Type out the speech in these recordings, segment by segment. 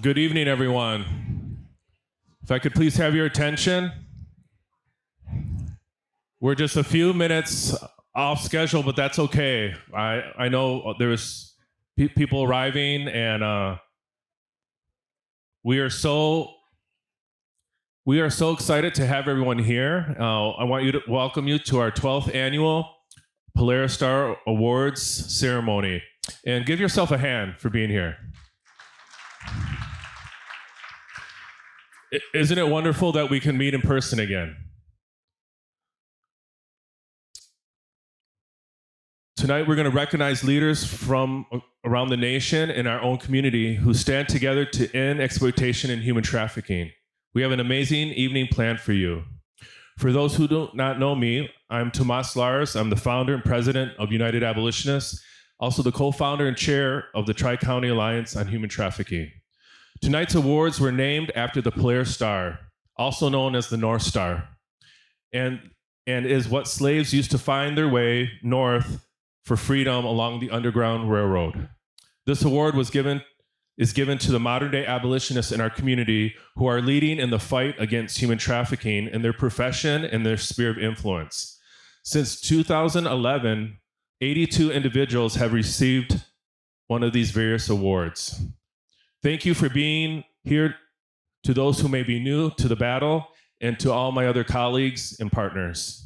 Good evening, everyone. If I could please have your attention. We're just a few minutes off schedule, but that's okay. I know there's people arriving, and we are so excited to have everyone here. I want to welcome you to our 12th annual Polaris Star Awards ceremony. And give yourself a hand for being here. Isn't it wonderful that we can meet in person again? Tonight, we're going to recognize leaders from around the nation and our own community who stand together to end exploitation and human trafficking. We have an amazing evening planned for you. For those who do not know me, I'm Tomas Lars. I'm the founder and president of United Abolitionists, also the co-founder and chair of the Tri-County Alliance on Human Trafficking. Tonight's awards were named after the Polaris Star, also known as the North Star, and is what slaves used to find their way north for freedom along the Underground Railroad. This award is given to the modern-day abolitionists in our community who are leading in the fight against human trafficking in their profession and their sphere of influence. Since 2011, 82 individuals have received one of these various awards. Thank you for being here, to those who may be new to the battle, and to all my other colleagues and partners.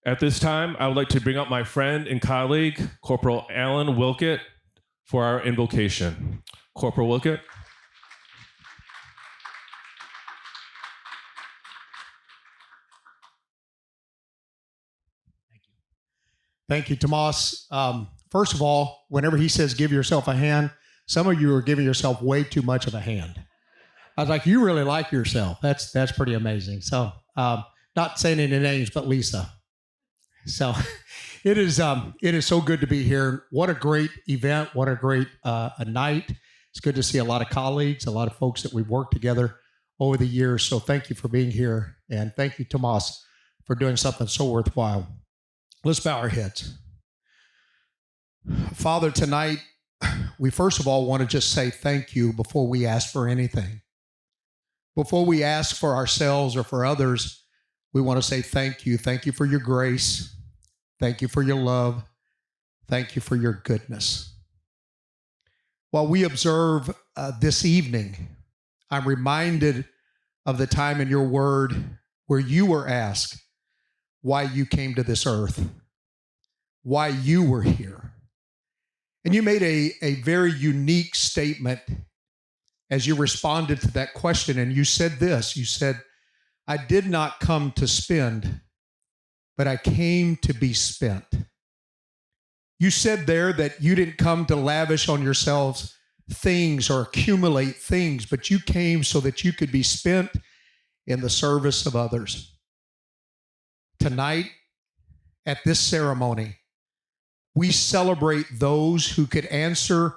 At this time, I would like to bring up my friend and colleague, Corporal Alan Wilkett, for our invocation. Corporal Wilkett. Thank you, Tomas. First of all, whenever he says give yourself a hand, some of you are giving yourself way too much of a hand. I was like, you really like yourself. That's pretty amazing. So not saying any names, but Lisa. So it is so good to be here. What a great event. What a great a night. It's good to see a lot of colleagues, a lot of folks that we've worked together over the years. So thank you for being here. And thank you, Tomas, for doing something so worthwhile. Let's bow our heads. Father, tonight, we first of all want to just say thank you before we ask for anything. Before we ask for ourselves or for others, we want to say thank you. Thank you for your grace. Thank you for your love. Thank you for your goodness. While we observe this evening, I'm reminded of the time in your word where you were asked why you came to this earth, why you were here. And you made a very unique statement as you responded to that question. And you said this, you said, I did not come to spend, but I came to be spent. You said there that you didn't come to lavish on yourselves things or accumulate things, but you came so that you could be spent in the service of others. Tonight, at this ceremony, we celebrate those who could answer,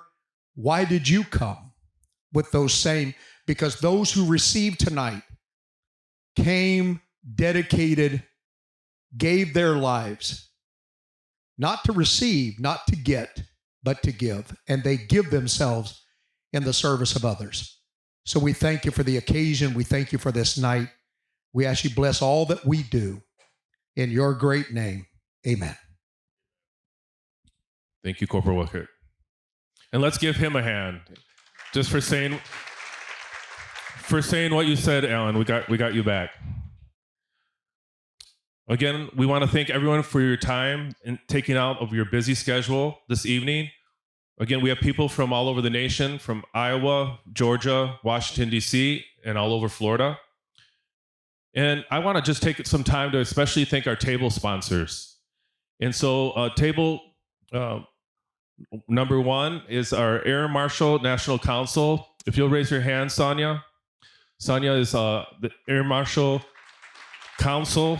why did you come? With those same, because those who received tonight came, dedicated, gave their lives, not to receive, not to get, but to give. And they give themselves in the service of others. So we thank you for the occasion. We thank you for this night. We ask you bless all that we do. In your great name, amen. Thank you, Corporal Wilkett. And let's give him a hand, just for saying what you said, Alan. We got you back. Again, we want to thank everyone for your time and taking out of your busy schedule this evening. Again, we have people from all over the nation, from Iowa, Georgia, Washington, D.C., and all over Florida. And I want to just take some time to especially thank our table sponsors. And so table number one is our Air Marshal National Council. If you'll raise your hand, Sonia. Sonia is the Air Marshal Council.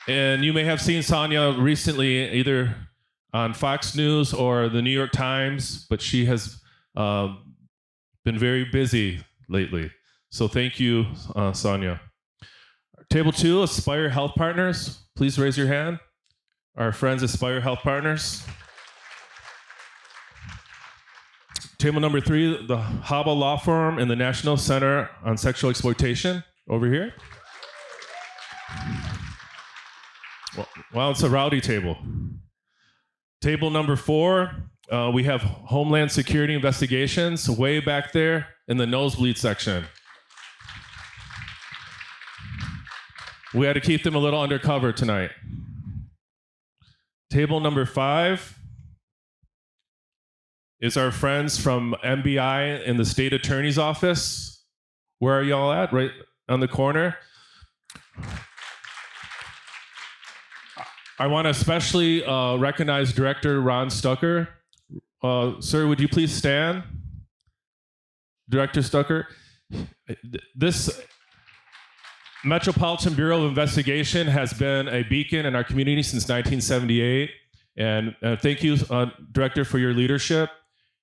And you may have seen Sonia recently either on Fox News or the New York Times, but she has been very busy lately. So thank you, Sonia. Table two, Aspire Health Partners. Please raise your hand. Our friends, Aspire Health Partners. Table number 3, the Haba Law Firm and the National Center on Sexual Exploitation, over here. Well, it's a rowdy table. Table number 4, we have Homeland Security Investigations way back there in the nosebleed section. We had to keep them a little undercover tonight. Table number 5 is our friends from MBI in the State Attorney's Office. Where are y'all at? Right on the corner. I want to especially recognize Director Ron Stucker. Sir, would you please stand? Director Stucker. This Metropolitan Bureau of Investigation has been a beacon in our community since 1978. And thank you, Director, for your leadership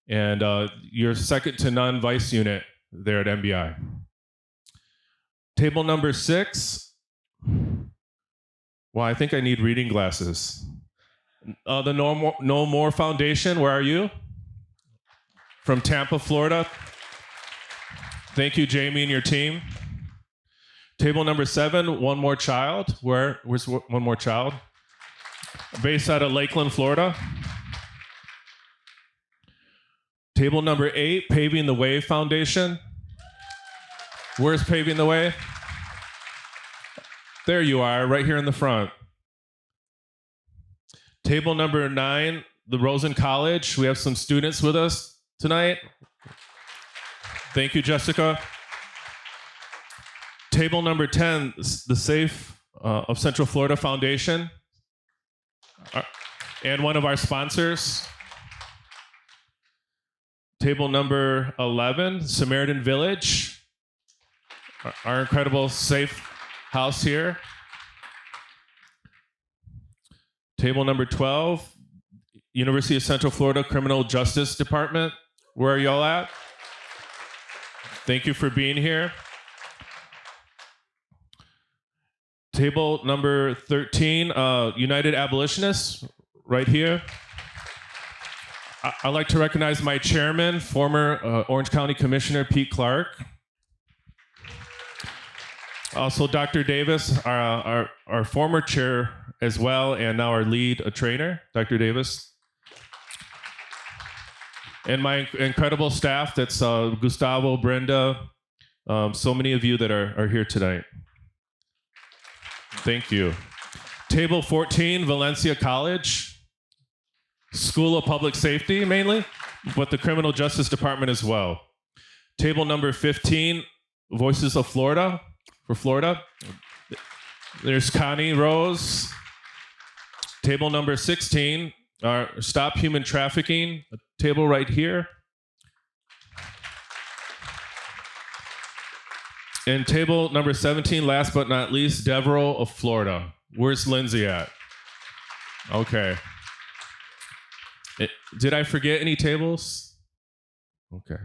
and your second to none vice unit there at MBI. Table number 6. Well, I think I need reading glasses. The No More Foundation, where are you? From Tampa, Florida. Thank you, Jamie, and your team. Table number 7, One More Child. Where's One More Child? Based out of Lakeland, Florida. Table number 8, Paving the Way Foundation. Where's Paving the Way? There you are, right here in the front. Table number 9, the Rosen College. We have some students with us tonight. Thank you, Jessica. Table number 10, the Safe of Central Florida Foundation. And one of our sponsors. Table number 11, Samaritan Village. Our incredible safe house here. Table number 12, University of Central Florida Criminal Justice Department. Where are y'all at? Thank you for being here. Table number 13, United Abolitionists, right here. I'd like to recognize my chairman, former Orange County Commissioner Pete Clark. Also, Dr. Davis, our former chair as well, and now our lead trainer, Dr. Davis. And my incredible staff, that's Gustavo, Brenda, so many of you that are here tonight. Thank you. Table 14, Valencia College, School of Public Safety mainly, but the Criminal Justice Department as well. Table number 15, Voices of Florida, for Florida. There's Connie Rose. Table number 16, our Stop Human Trafficking, a table right here. And table number 17, last but not least, Devereux of Florida. Where's Lindsay at? Okay. Did I forget any tables? Okay.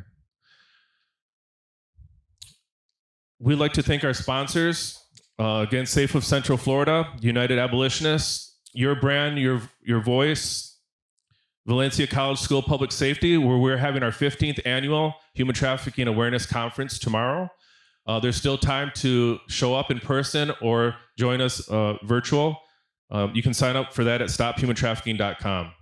We'd like to thank our sponsors. Again, Safe of Central Florida, United Abolitionists, Your Brand, Your Voice, Valencia College School of Public Safety, where we're having our 15th annual Human Trafficking Awareness Conference tomorrow. There's still time to show up in person or join us virtual. You can sign up for that at stophumantrafficking.com.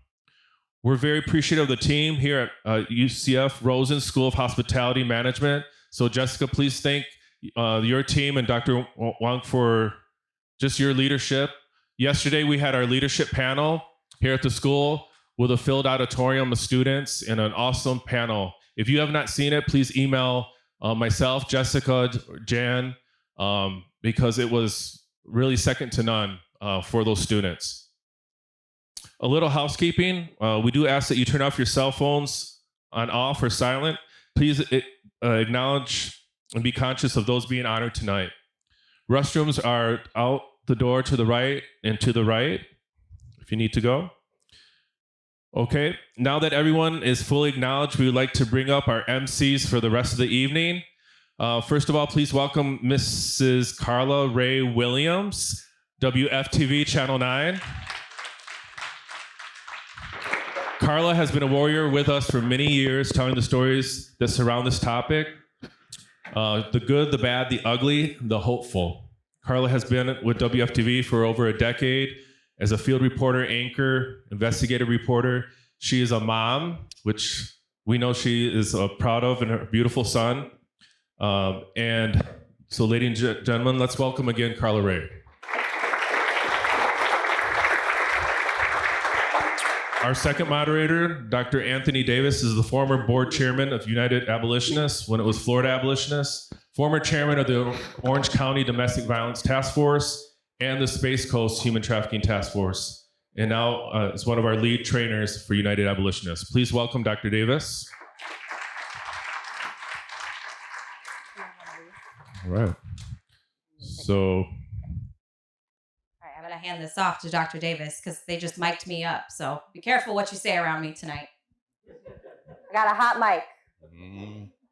We're very appreciative of the team here at UCF Rosen School of Hospitality Management. So Jessica, please thank your team and Dr. Wang for just your leadership. Yesterday, we had our leadership panel here at the school with a filled auditorium of students and an awesome panel. If you have not seen it, please email myself, Jessica, Jan, because it was really second to none for those students. A little housekeeping. We do ask that you turn off your cell phones on off or silent. Please acknowledge and be conscious of those being honored tonight. Restrooms are out the door to the right and to the right if you need to go. Okay, now that everyone is fully acknowledged, we would like to bring up our MCs for the rest of the evening. First of all, please welcome Mrs. Carla Ray Williams, WFTV Channel 9. Carla has been a warrior with us for many years, telling the stories that surround this topic. The good, the bad, the ugly, the hopeful. Carla has been with WFTV for over a decade as a field reporter, anchor, investigative reporter. She is a mom, which we know she is proud of, and her beautiful son. And so, ladies and gentlemen, let's welcome again Carla Ray. Our second moderator, Dr. Anthony Davis, is the former board chairman of United Abolitionists when it was Florida Abolitionists, former chairman of the Orange County Domestic Violence Task Force and the Space Coast Human Trafficking Task Force, and now is one of our lead trainers for United Abolitionists. Please welcome Dr. Davis. All right. So... I'm going to hand this off to Dr. Davis because they just mic'd me up. So be careful what you say around me tonight. I got a hot mic.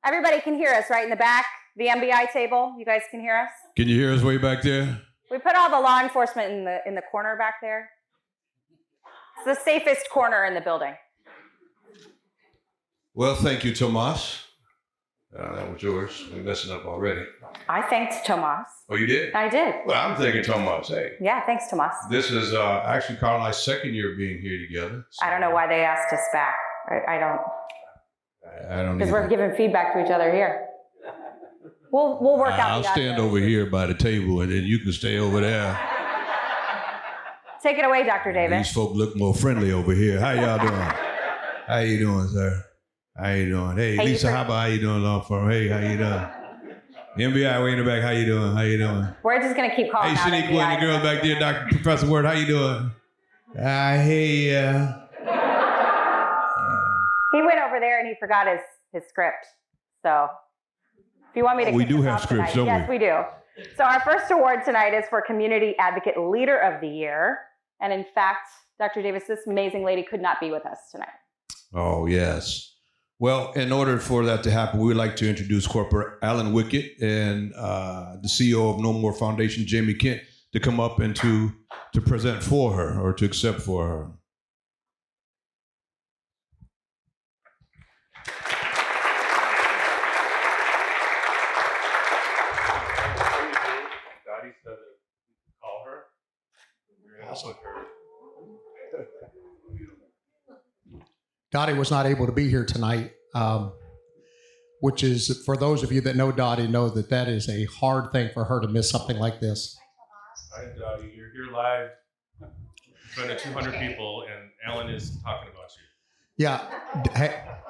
Everybody can hear us right in the back, the MBI table. You guys can hear us? Can you hear us way back there? We put all the law enforcement in the corner back there. It's the safest corner in the building. Well, thank you, Tomas. That was yours. We're messing up already. I thanked Tomas. Oh, you did? I did. Well, I'm thanking Tomas. Hey. Yeah, thanks, Tomas. This is actually Carl and I's second year being here together. So I don't know why they asked us back. I don't. Because we're giving feedback to each other here. We'll work out. I'll stand over here by the table, and then you can stay over there. Take it away, Dr. Davis. These folk look more friendly over here. How y'all doing? How you doing, sir? How you doing? Hey, Lisa, how you doing, law firm? Hey, how you doing? MBI way in the back, how you doing? How you doing? We're just going to keep calling Hey, Shaniqua and the girl back there, Dr. Professor Word, how you doing? Hey, He went over there and he forgot his script. So if you want me to we kick do us have off scripts, tonight, don't yes, we do. So our first award tonight is for Community Advocate Leader of the Year. And in fact, Dr. Davis, this amazing lady could not be with us tonight. Oh, yes. Well, in order for that to happen, we would like to introduce Corporal Alan Wickett and the CEO of No More Foundation, Jamie Kent, to come up and to present for her or to accept for her. Dottie said to call her. Dottie was not able to be here tonight, which is, for those of you that know Dottie, know that is a hard thing for her to miss something like this. Hi, Dottie. You're here live in front of 200 people, and Alan is talking about you.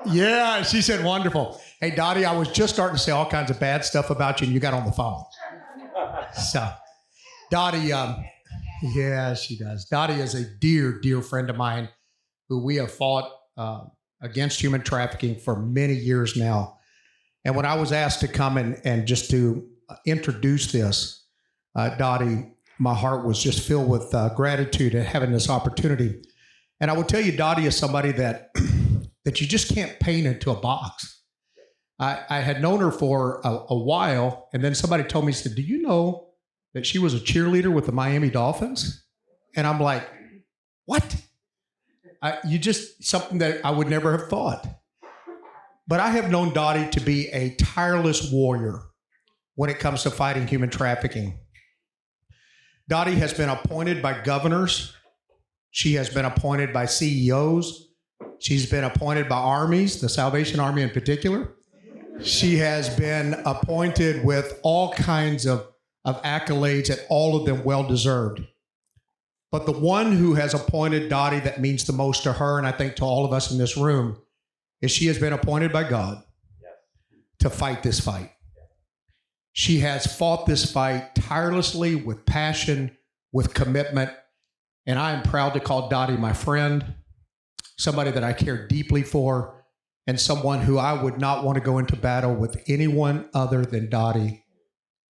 Yeah, she said wonderful. Hey, Dottie, I was just starting to say all kinds of bad stuff about you, and you got on the phone. So, Dottie, yeah, she does. Dottie is a dear, dear friend of mine who we have fought against human trafficking for many years now. And when I was asked to come and just to introduce this, Dottie, my heart was just filled with gratitude at having this opportunity. And I will tell you, Dottie is somebody that that you just can't paint into a box. I had known her for a while, and then somebody told me, said, do you know that she was a cheerleader with the Miami Dolphins? And I'm like, what? Something that I would never have thought. But I have known Dottie to be a tireless warrior when it comes to fighting human trafficking. Dottie has been appointed by governors. She has been appointed by CEOs. She's been appointed by armies, the Salvation Army in particular. She has been appointed with all kinds of accolades, and all of them well-deserved. But the one who has appointed Dottie that means the most to her, and I think to all of us in this room, is she has been appointed by God to fight this fight. She has fought this fight tirelessly, with passion, with commitment, and I am proud to call Dottie my friend, somebody that I care deeply for, and someone who I would not want to go into battle with anyone other than Dottie.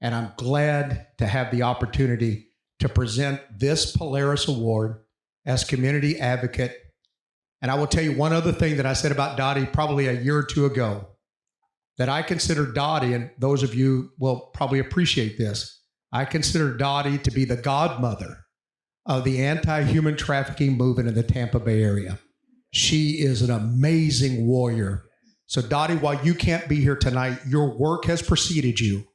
And I'm glad to have the opportunity to present this Polaris Award as Community Advocate. And I will tell you one other thing that I said about Dottie probably a year or two ago, that I consider Dottie, and those of you will probably appreciate this, I consider Dottie to be the godmother of the anti-human trafficking movement in the Tampa Bay area. She is an amazing warrior. So Dottie, while you can't be here tonight, your work has preceded you,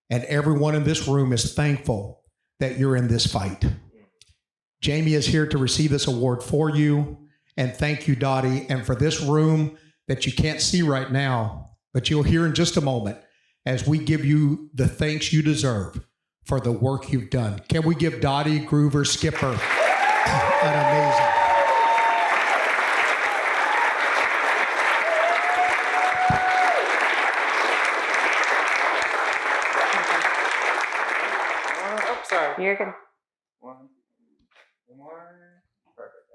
and everyone in this room is thankful that you're in this fight. Jamie is here to receive this award for you, and thank you, Dottie, and for this room that you can't see right now, but you'll hear in just a moment as we give you the thanks you deserve for the work you've done. Can we give Dottie Groover Skipper an amazing? Sorry. You're good. One more. Perfect.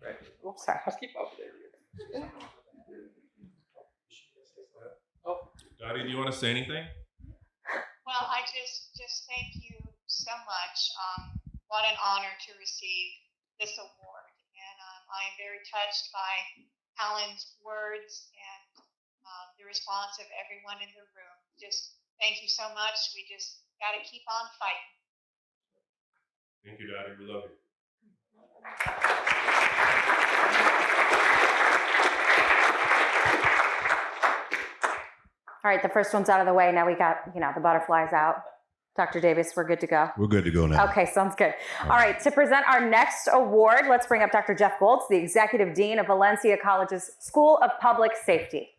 Right. Oops, sorry. Let's keep up there. Oh, Dottie, do you want to say anything? Well, I just thank you so much. What an honor to receive this award, and I am very touched by Alan's words and the response of everyone in the room. Just thank you so much. We just got to keep on fighting. Thank you, Dottie. We love you. All right, the first one's out of the way. Now we got, the butterflies out. Dr. Davis, we're good to go. We're good to go now. Okay, sounds good. All right, to present our next award, let's bring up Dr. Jeff Goltz, the Executive Dean of Valencia College's School of Public Safety.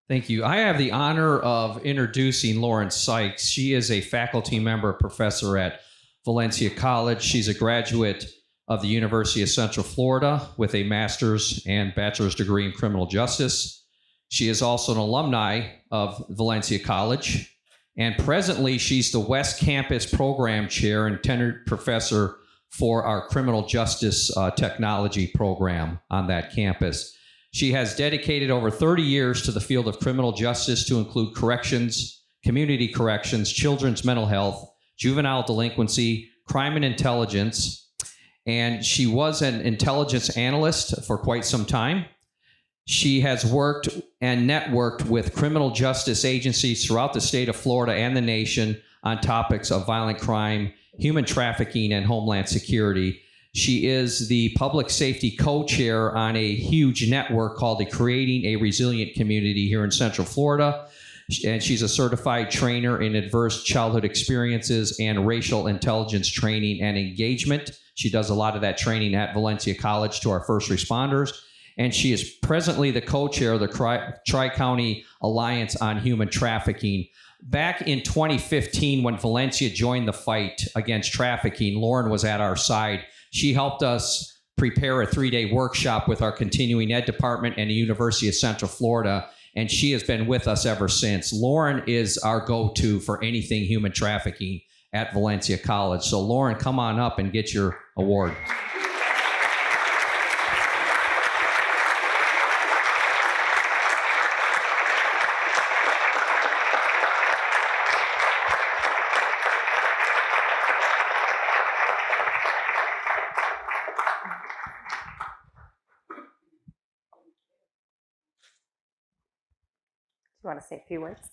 Thank you. I have the honor of introducing Lauren Sykes. She is a faculty member professor at Valencia College. She's a graduate of the University of Central Florida with a master's and bachelor's degree in criminal justice. She is also an alumni of Valencia College. And presently, she's the West Campus Program Chair and tenured professor for our criminal justice technology program on that campus. She has dedicated over 30 years to the field of criminal justice to include corrections, community corrections, children's mental health, juvenile delinquency, crime and intelligence. And she was an intelligence analyst for quite some time. She has worked and networked with criminal justice agencies throughout the state of Florida and the nation on topics of violent crime, human trafficking, and homeland security. She is the public safety co-chair on a huge network called the Creating a Resilient Community here in Central Florida. And she's a certified trainer in adverse childhood experiences and racial intelligence training and engagement. She does a lot of that training at Valencia College to our first responders. And she is presently the co-chair of the Tri-County Alliance on Human Trafficking. Back in 2015, when Valencia joined the fight against trafficking, Lauren was at our side. She helped us prepare a 3-day workshop with our continuing ed department and the University of Central Florida, and she has been with us ever since. Lauren is our go-to for anything human trafficking at Valencia College. So Lauren, come on up and get your award. You want to say a few words?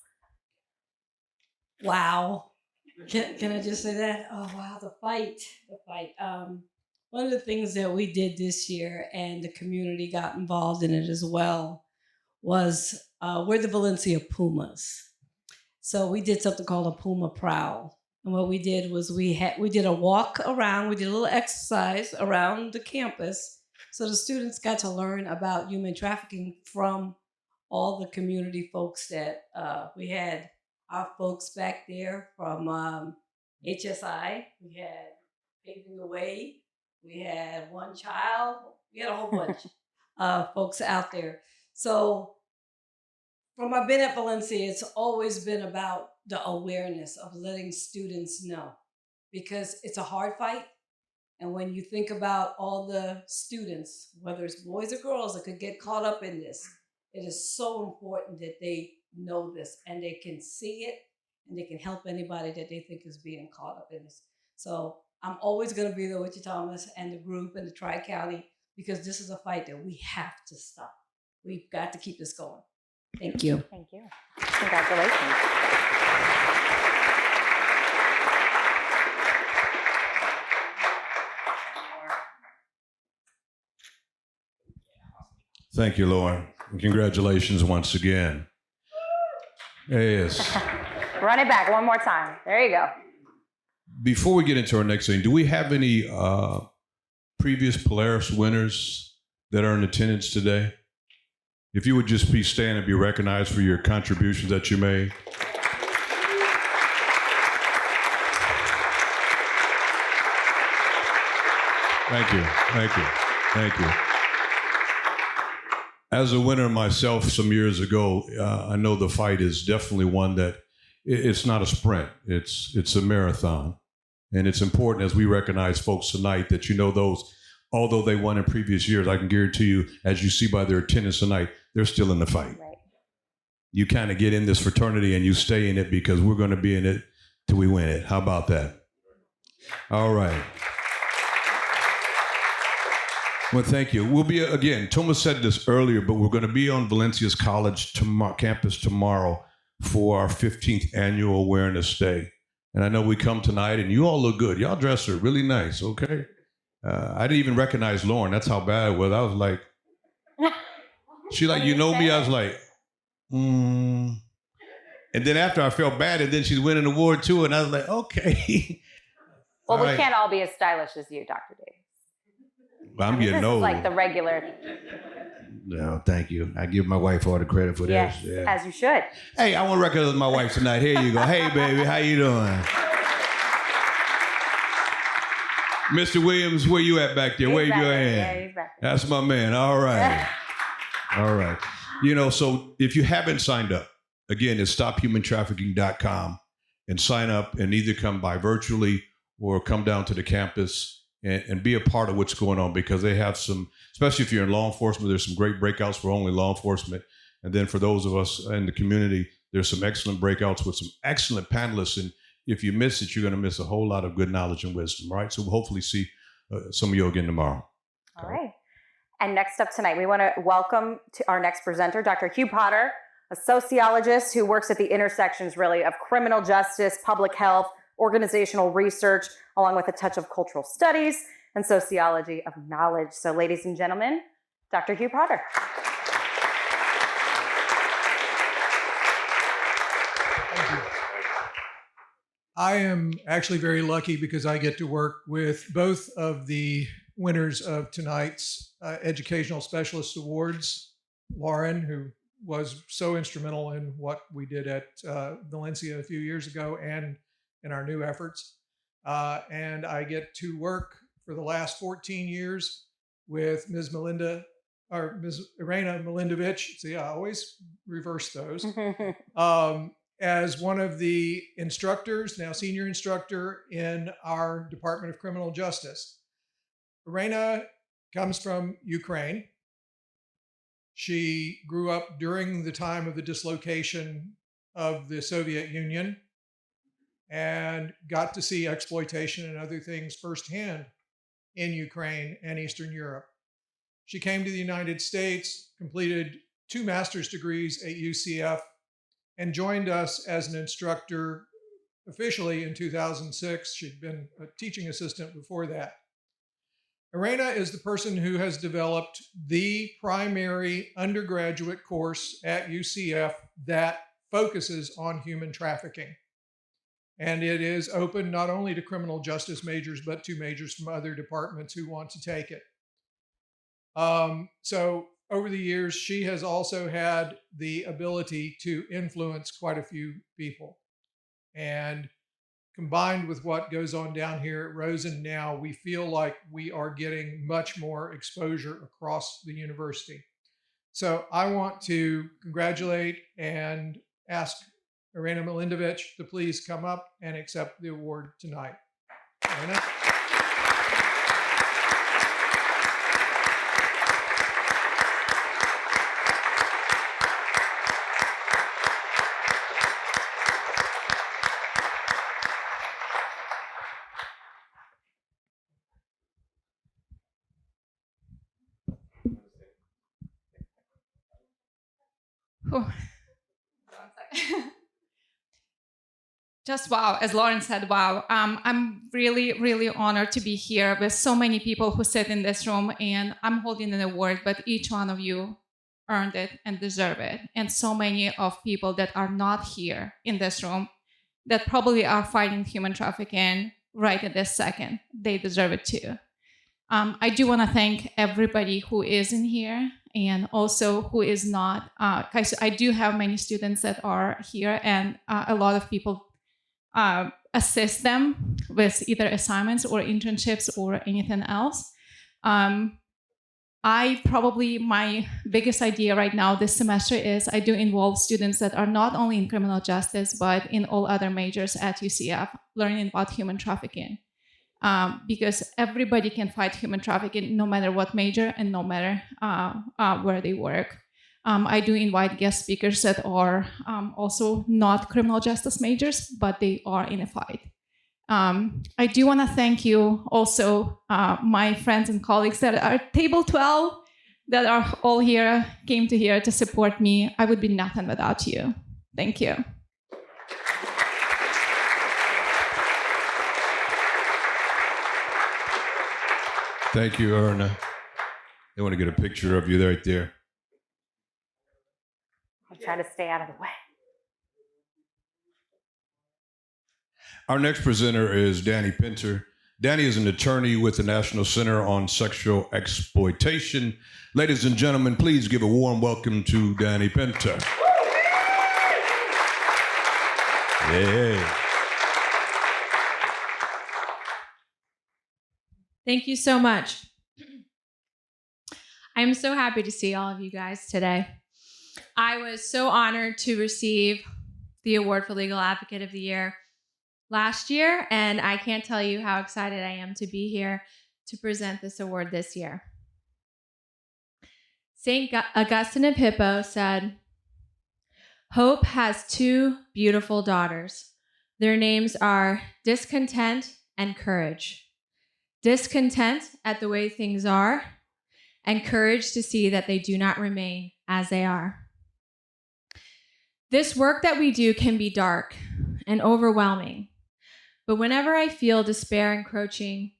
Wow. Can I just say that? Oh, wow, the fight. One of the things that we did this year, and the community got involved in it as well, was we're the Valencia Pumas. So we did something called a Puma Prowl. And what we did was we did a walk around, we did a little exercise around the campus. So the students got to learn about human trafficking from all the community folks that we had. Our folks back there from HSI, we had Paving the Way, we had One Child, we had a whole bunch of folks out there. So from I've been at Valencia, it's always been about the awareness of letting students know, because it's a hard fight. And when you think about all the students, whether it's boys or girls that could get caught up in this, it is so important that they know this and they can see it and they can help anybody that they think is being caught up in this. So I'm always going to be there with you, Thomas, and the group and the Tri-County, because this is a fight that we have to stop. We've got to keep this going. Thank you. Thank you. Congratulations. Thank you, Lauren. And congratulations once again. Yes. Run it back one more time. There you go. Before we get into our next thing, do we have any previous Polaris winners that are in attendance today? If you would just please stand and be recognized for your contributions that you made. Thank you. Thank you. Thank you. As a winner myself some years ago, I know the fight is definitely one that it's not a sprint. It's a marathon. And it's important as we recognize folks tonight that you know those, although they won in previous years, I can guarantee you, as you see by their attendance tonight, they're still in the fight. Right. You kind of get in this fraternity and you stay in it because we're going to be in it till we win it. How about that? All right. Well, thank you. We'll be, again, Thomas said this earlier, but we're going to be on Valencia's College campus tomorrow for our 15th annual Awareness Day. And I know we come tonight and you all look good. Y'all dress are really nice, okay? I didn't even recognize Lauren. That's how bad it was. I was like, she like, you know me? I was like, And then after I felt bad, and then she's winning an award too, and I was like, okay. Well, All we right. can't all be as stylish as you, Dr. Davis. I'm getting this old. is like the regular. No, thank you. I give my wife all the credit for Yes, this. Yeah. as you should. Hey, I want to recognize my wife tonight. Here you go. Hey, baby, how you doing? Mr. Williams, where you at back there? Wave your hand. Yeah, he's back there. That's my man. All right. All right. You know, so if you haven't signed up, again, it's stophumantrafficking.com and sign up and either come by virtually or come down to the campus and be a part of what's going on, because they have some, especially if you're in law enforcement, there's some great breakouts for only law enforcement. And then for those of us in the community, there's some excellent breakouts with some excellent panelists. And if you miss it, you're going to miss a whole lot of good knowledge and wisdom, right? So we'll hopefully see some of you again tomorrow. All right. And next up tonight, we want to welcome to our next presenter, Dr. Hugh Potter, a sociologist who works at the intersections, really, of criminal justice, public health, organizational research, along with a touch of cultural studies and sociology of knowledge. So, ladies and gentlemen, Dr. Hugh Potter. Thank you. I am actually very lucky because I get to work with both of the winners of tonight's Educational Specialist Awards, Lauren, who was so instrumental in what we did at Valencia a few years ago and in our new efforts. And I get to work for the last 14 years with Ms. Irena Milindovich. See, I always reverse those. As one of the instructors, now senior instructor in our Department of Criminal Justice. Irena comes from Ukraine. She grew up during the time of the dislocation of the Soviet Union and got to see exploitation and other things firsthand in Ukraine and Eastern Europe. She came to the United States, completed 2 master's degrees at UCF, and joined us as an instructor officially in 2006. She'd been a teaching assistant before that. Irena is the person who has developed the primary undergraduate course at UCF that focuses on human trafficking. And it is open not only to criminal justice majors, but to majors from other departments who want to take it. So over the years, she has also had the ability to influence quite a few people. And combined with what goes on down here at Rosen now, we feel like we are getting much more exposure across the university. So I want to congratulate and ask Irena Milindovich to please come up and accept the award tonight. Irena? Just wow, as Lauren said, wow. I'm really, really honored to be here with so many people who sit in this room, and I'm holding an award, but each one of you earned it and deserve it. And so many of people that are not here in this room that probably are fighting human trafficking right at this second, they deserve it too. I do want to thank everybody who is in here and also who is not. I do have many students that are here, and a lot of people assist them with either assignments or internships or anything else. My biggest idea right now this semester is I do involve students that are not only in criminal justice, but in all other majors at UCF, learning about human trafficking. Because everybody can fight human trafficking no matter what major and no matter where they work. I do invite guest speakers that are also not criminal justice majors, but they are in a fight. I do want to thank you also, my friends and colleagues that are table 12, that are all here, came to here to support me. I would be nothing without you. Thank you. Thank you, Erna. They want to get a picture of you right there. I'll try to stay out of the way. Our next presenter is Danny Pinter. Danny is an attorney with the National Center on Sexual Exploitation. Ladies and gentlemen, please give a warm welcome to Danny Pinter. Hey. Thank you so much. I'm so happy to see all of you guys today. I was so honored to receive the award for Legal Advocate of the Year last year, and I can't tell you how excited I am to be here to present this award this year. St. Augustine of Hippo said, "Hope has two beautiful daughters. Their names are discontent and courage. Discontent at the way things are, and courage to see that they do not remain as they are." This work that we do can be dark and overwhelming, but whenever I feel despair encroaching,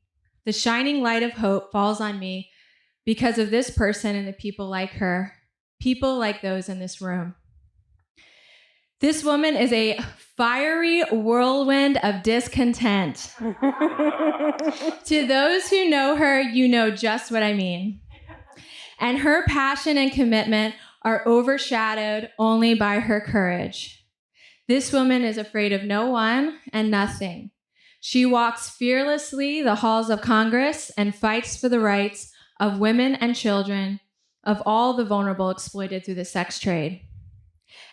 the shining light of hope falls on me because of this person and the people like her, people like those in this room. This woman is a fiery whirlwind of discontent. To those who know her, you know just what I mean. And her passion and commitment are overshadowed only by her courage. This woman is afraid of no one and nothing. She walks fearlessly the halls of Congress and fights for the rights of women and children, of all the vulnerable exploited through the sex trade.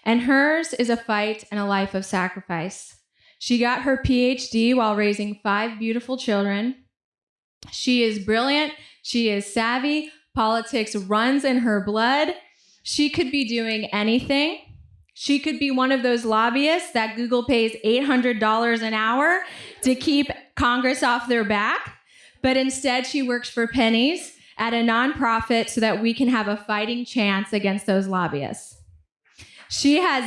And hers is a fight and a life of sacrifice. She got her PhD while raising 5 beautiful children. She is brilliant. She is savvy. Politics runs in her blood. She could be doing anything. She could be one of those lobbyists that Google pays $800 an hour to keep Congress off their back. But instead, she works for pennies at a nonprofit so that we can have a fighting chance against those lobbyists. She has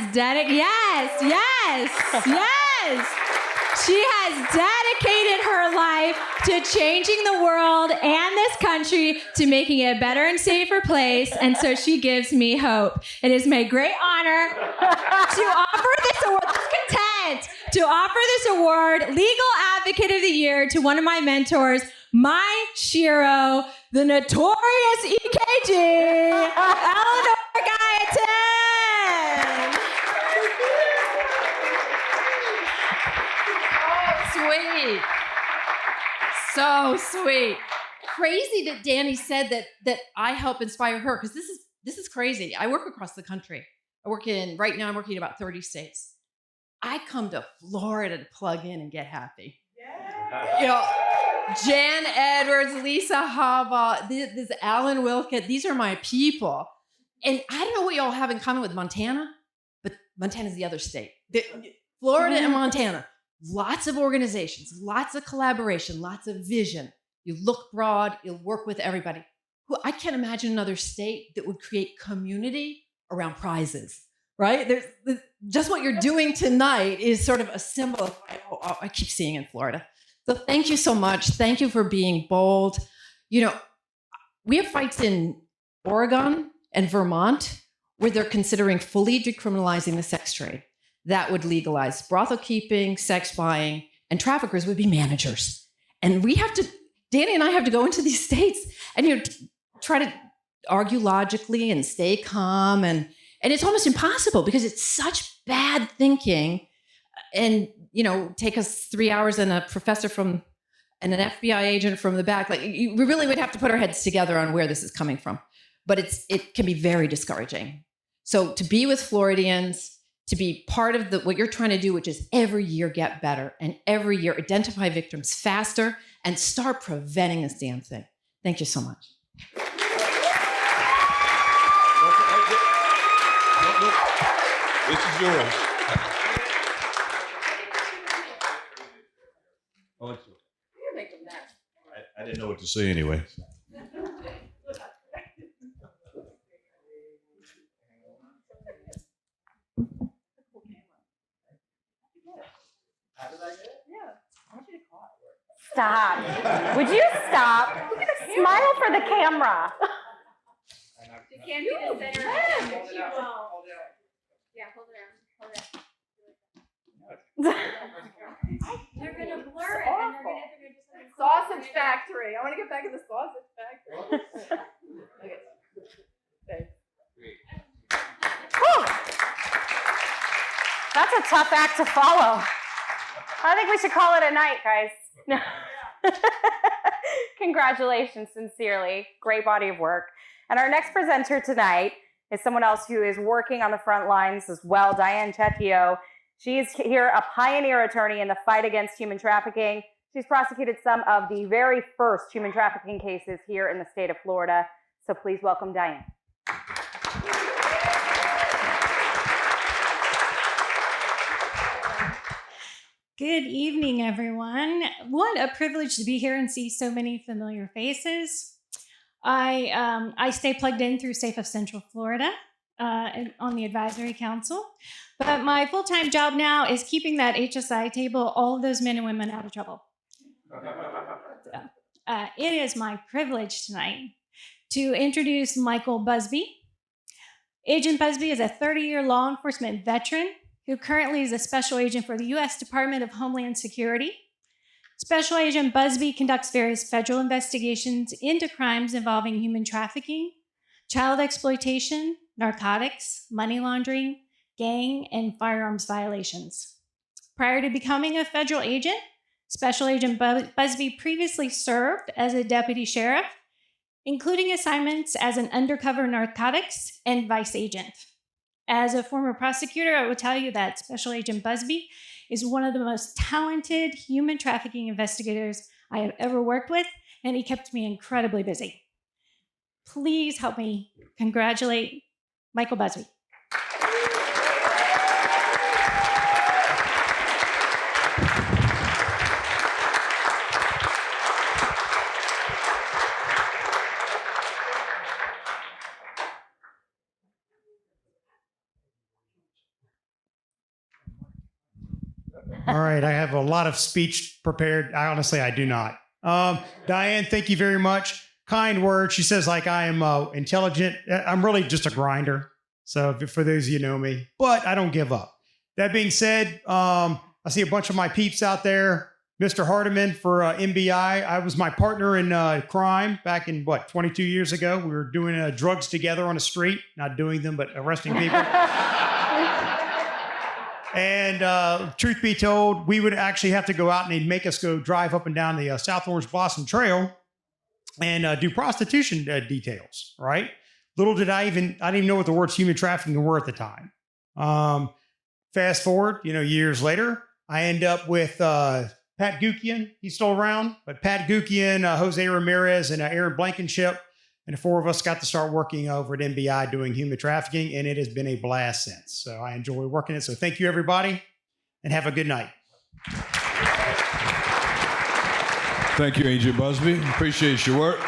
She has dedicated her life to changing the world and this country, to making it a better and safer place, and so she gives me hope. It is my great honor to offer this award, Legal Advocate of the Year, to one of my mentors, my Shiro, the notorious EKG, Eleanor Gallatin. Sweet. So sweet. Crazy that Danny said that I help inspire her, because this is crazy. I work across the country. Right now I'm working in about 30 states. I come to Florida to plug in and get happy. Yeah. You know, Jan Edwards, Lisa Hava, this Alan Wilkett, these are my people. And I don't know what y'all have in common with Montana, but Montana's the other state. Florida and Montana. Lots of organizations, lots of collaboration, lots of vision. You look broad, you'll work with everybody. I can't imagine another state that would create community around prizes. right? Just what you're doing tonight is sort of a symbol of what I keep seeing in Florida. So thank you so much. Thank you for being bold. You know, we have fights in Oregon and Vermont where they're considering fully decriminalizing the sex trade. That would legalize brothel keeping, sex buying, and traffickers would be managers. And Danny and I have to go into these states and try to argue logically and stay calm. And it's almost impossible because it's such bad thinking. And, take us 3 hours and a professor and an FBI agent from the back. Like, we really would have to put our heads together on where this is coming from. But it can be very discouraging. So to be with Floridians, to be part of what you're trying to do, which is every year get better and every year identify victims faster and start preventing this damn thing. Thank you so much. This is yours. Oh, it's yours. I didn't know what to say anyway. Stop. Would you stop? Look at a smile for the camera. You can't be the center. Yeah, hold it on. They're gonna blur it and they're gonna just Sausage factory. I want to get back in the sausage factory. Okay. Thanks. That's a tough act to follow. I think we should call it a night, guys. Congratulations, sincerely. Great body of work. And our next presenter tonight is someone else who is working on the front lines as well, Diane Chetio. She is here, a pioneer attorney in the fight against human trafficking. She's prosecuted some of the very first human trafficking cases here in the state of Florida. So please welcome Diane. Good evening, everyone. What a privilege to be here and see so many familiar faces. I stay plugged in through Safe of Central Florida on the advisory council. But my full-time job now is keeping that HSI table, all of those men and women out of trouble. It is my privilege tonight to introduce Michael Busby. Agent Busby is a 30-year law enforcement veteran who currently is a special agent for the U.S. Department of Homeland Security. Special Agent Busby conducts various federal investigations into crimes involving human trafficking, child exploitation, narcotics, money laundering, gang, and firearms violations. Prior to becoming a federal agent, Special Agent Busby previously served as a deputy sheriff, including assignments as an undercover narcotics and vice agent. As a former prosecutor, I will tell you that Special Agent Busby is one of the most talented human trafficking investigators I have ever worked with, and he kept me incredibly busy. Please help me congratulate Michael Busby. All right, I have a lot of speech prepared. I do not. Diane, thank you very much. Kind words. She says like I am intelligent. I'm really just a grinder. So for those of you who know me, but I don't give up. That being said, I see a bunch of my peeps out there. Mr. Hardiman for MBI. I was my partner in crime back in 22 years ago. We were doing drugs together on the street, not doing them, but arresting people. And truth be told, we would actually have to go out and they'd make us go drive up and down the South Orange Blossom Trail and do prostitution details, right? Little did I didn't even know what the words human trafficking were at the time. Fast forward, years later, I end up with Pat Gukian. He's still around, but Pat Gukian, Jose Ramirez, and Aaron Blankenship, and the four of us got to start working over at MBI doing human trafficking, and it has been a blast since. So I enjoy working it. So thank you, everybody, and have a good night. Thank you, Agent Busby. Appreciate your work.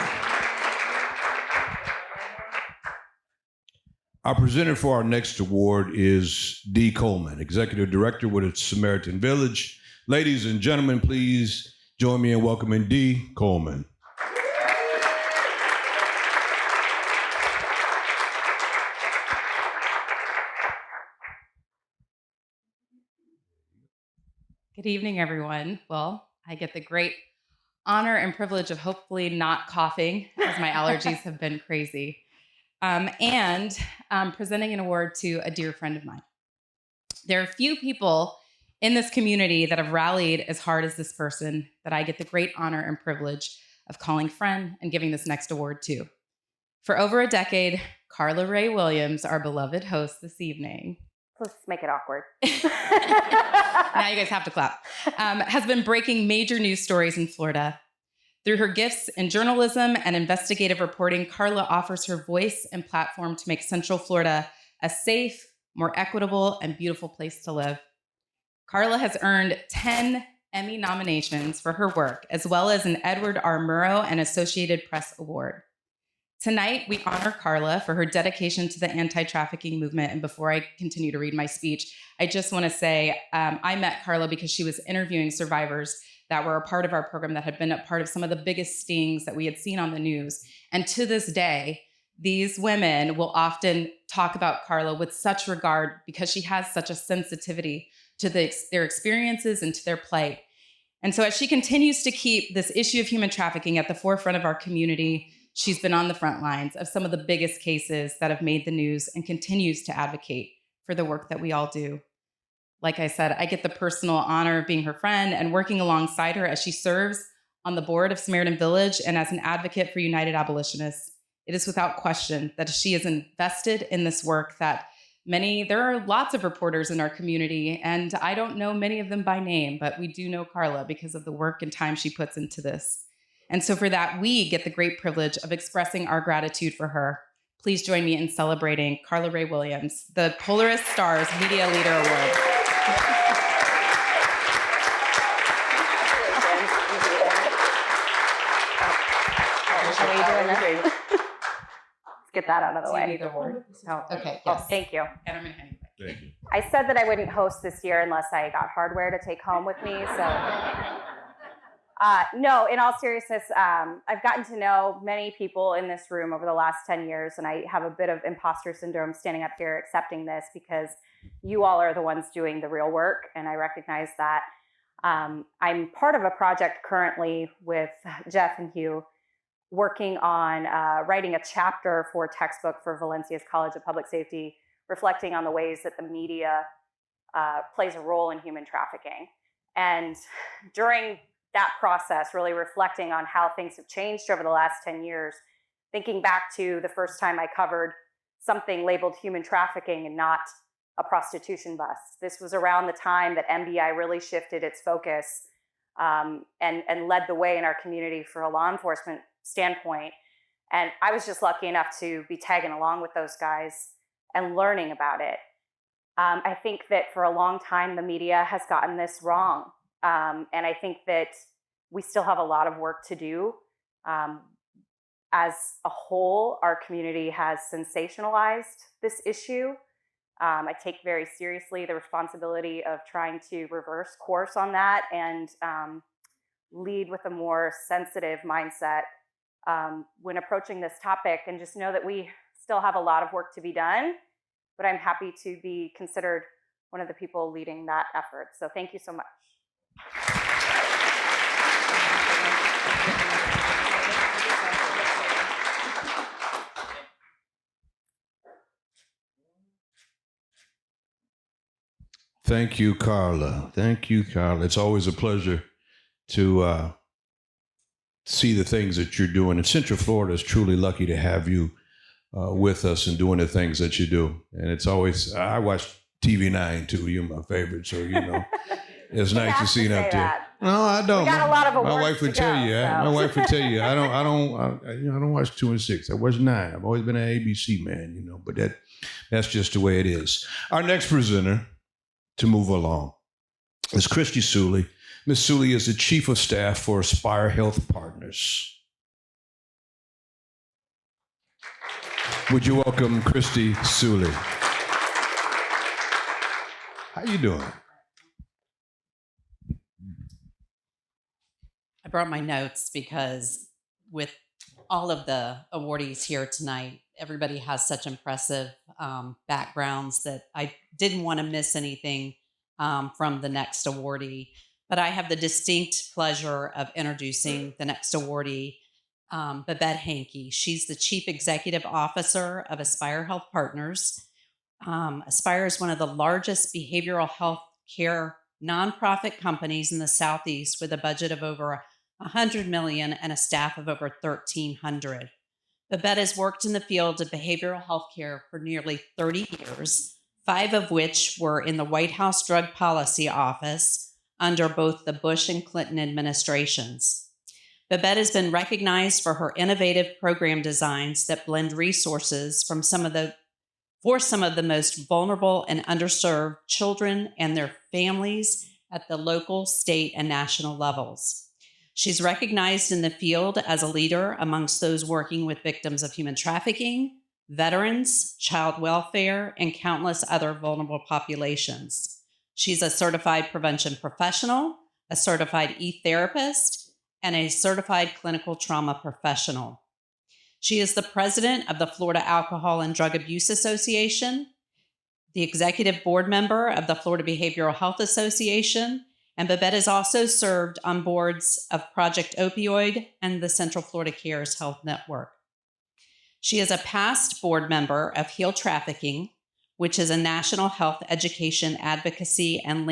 Our presenter for our next award is Dee Coleman, Executive Director with Samaritan Village. Ladies and gentlemen, please join me in welcoming Dee Coleman. Good evening, everyone. Well, I get the great honor and privilege of hopefully not coughing, as my allergies have been crazy, and presenting an award to a dear friend of mine. There are few people in this community that have rallied as hard as this person that I get the great honor and privilege of calling friend and giving this next award to. For over a decade, Carla Ray Williams, our beloved host this evening, let's make it awkward. now you guys have to clap, has been breaking major news stories in Florida. Through her gifts in journalism and investigative reporting, Carla offers her voice and platform to make Central Florida a safe, more equitable, and beautiful place to live. Carla has earned 10 Emmy nominations for her work, as well as an Edward R. Murrow and Associated Press Award. Tonight, we honor Carla for her dedication to the anti-trafficking movement. And before I continue to read my speech, I just want to say I met Carla because she was interviewing survivors that were a part of our program that had been a part of some of the biggest stings that we had seen on the news. And to this day, these women will often talk about Carla with such regard because she has such a sensitivity to their experiences and to their plight. And so as she continues to keep this issue of human trafficking at the forefront of our community, she's been on the front lines of some of the biggest cases that have made the news and continues to advocate for the work that we all do. Like I said, I get the personal honor of being her friend and working alongside her as she serves on the board of Samaritan Village and as an advocate for United Abolitionists. It is without question that she is invested in this work that there are lots of reporters in our community, and I don't know many of them by name, but we do know Carla because of the work and time she puts into this. And so for that, we get the great privilege of expressing our gratitude for her. Please join me in celebrating Carla Ray Williams, the Polaris Stars Media Leader Award. How are you doing this? Let's get that out of the way. Do you need the award? Oh, okay, oh, yes. thank you. And I'm going to hand it back. Thank you. I said that I wouldn't host this year unless I got hardware to take home with me. So, no, in all seriousness, I've gotten to know many people in this room over the last 10 years, and I have a bit of imposter syndrome standing up here accepting this because you all are the ones doing the real work, and I recognize that. I'm part of a project currently with Jeff and Hugh working on writing a chapter for a textbook for Valencia's College of Public Safety, reflecting on the ways that the media plays a role in human trafficking. And during that process, really reflecting on how things have changed over the last 10 years, thinking back to the first time I covered something labeled human trafficking and not a prostitution bust. This was around the time that MBI really shifted its focus and led the way in our community for a law enforcement standpoint. And I was just lucky enough to be tagging along with those guys and learning about it. I think that for a long time, the media has gotten this wrong. And I think that we still have a lot of work to do. As a whole, our community has sensationalized this issue. I take very seriously the responsibility of trying to reverse course on that and lead with a more sensitive mindset when approaching this topic, and just know that we still have a lot of work to be done, but I'm happy to be considered one of the people leading that effort. So thank you so much. Thank you, Carla. Thank you, Carla. It's always a pleasure to see the things that you're doing. And Central Florida is truly lucky to have you with us and doing the things that you do. And it's always, I watch TV9 too. You're my favorite. So, you know, it's nice to see you up there. No, I don't. We got a lot of my wife would tell you. so. My wife would tell you. I don't watch 2 and 6. I watch 9. I've always been an ABC man, you know. But that's just the way it is. Our next presenter to move along is Christy Suley. Ms. Suley is the Chief of Staff for Aspire Health Partners. Would you welcome Christy Suley? How you doing? I brought my notes because with all of the awardees here tonight, everybody has such impressive backgrounds that I didn't want to miss anything from the next awardee. But I have the distinct pleasure of introducing the next awardee, Babette Hankey. She's the Chief Executive Officer of Aspire Health Partners. Aspire is one of the largest behavioral health care nonprofit companies in the Southeast with a budget of over $100 million and a staff of over 1,300. Babette has worked in the field of behavioral health care for nearly 30 years, 5 of which were in the White House Drug Policy Office under both the Bush and Clinton administrations. Babette has been recognized for her innovative program designs that blend resources from some of the most vulnerable and underserved children and their families at the local, state, and national levels. She's recognized in the field as a leader amongst those working with victims of human trafficking, veterans, child welfare, and countless other vulnerable populations. She's a certified prevention professional, a certified e-therapist, and a certified clinical trauma professional. She is the president of the Florida Alcohol and Drug Abuse Association, the executive board member of the Florida Behavioral Health Association, and Babette has also served on boards of Project Opioid and the Central Florida Cares Health Network. She is a past board member of Heal Trafficking, which is a national health education advocacy and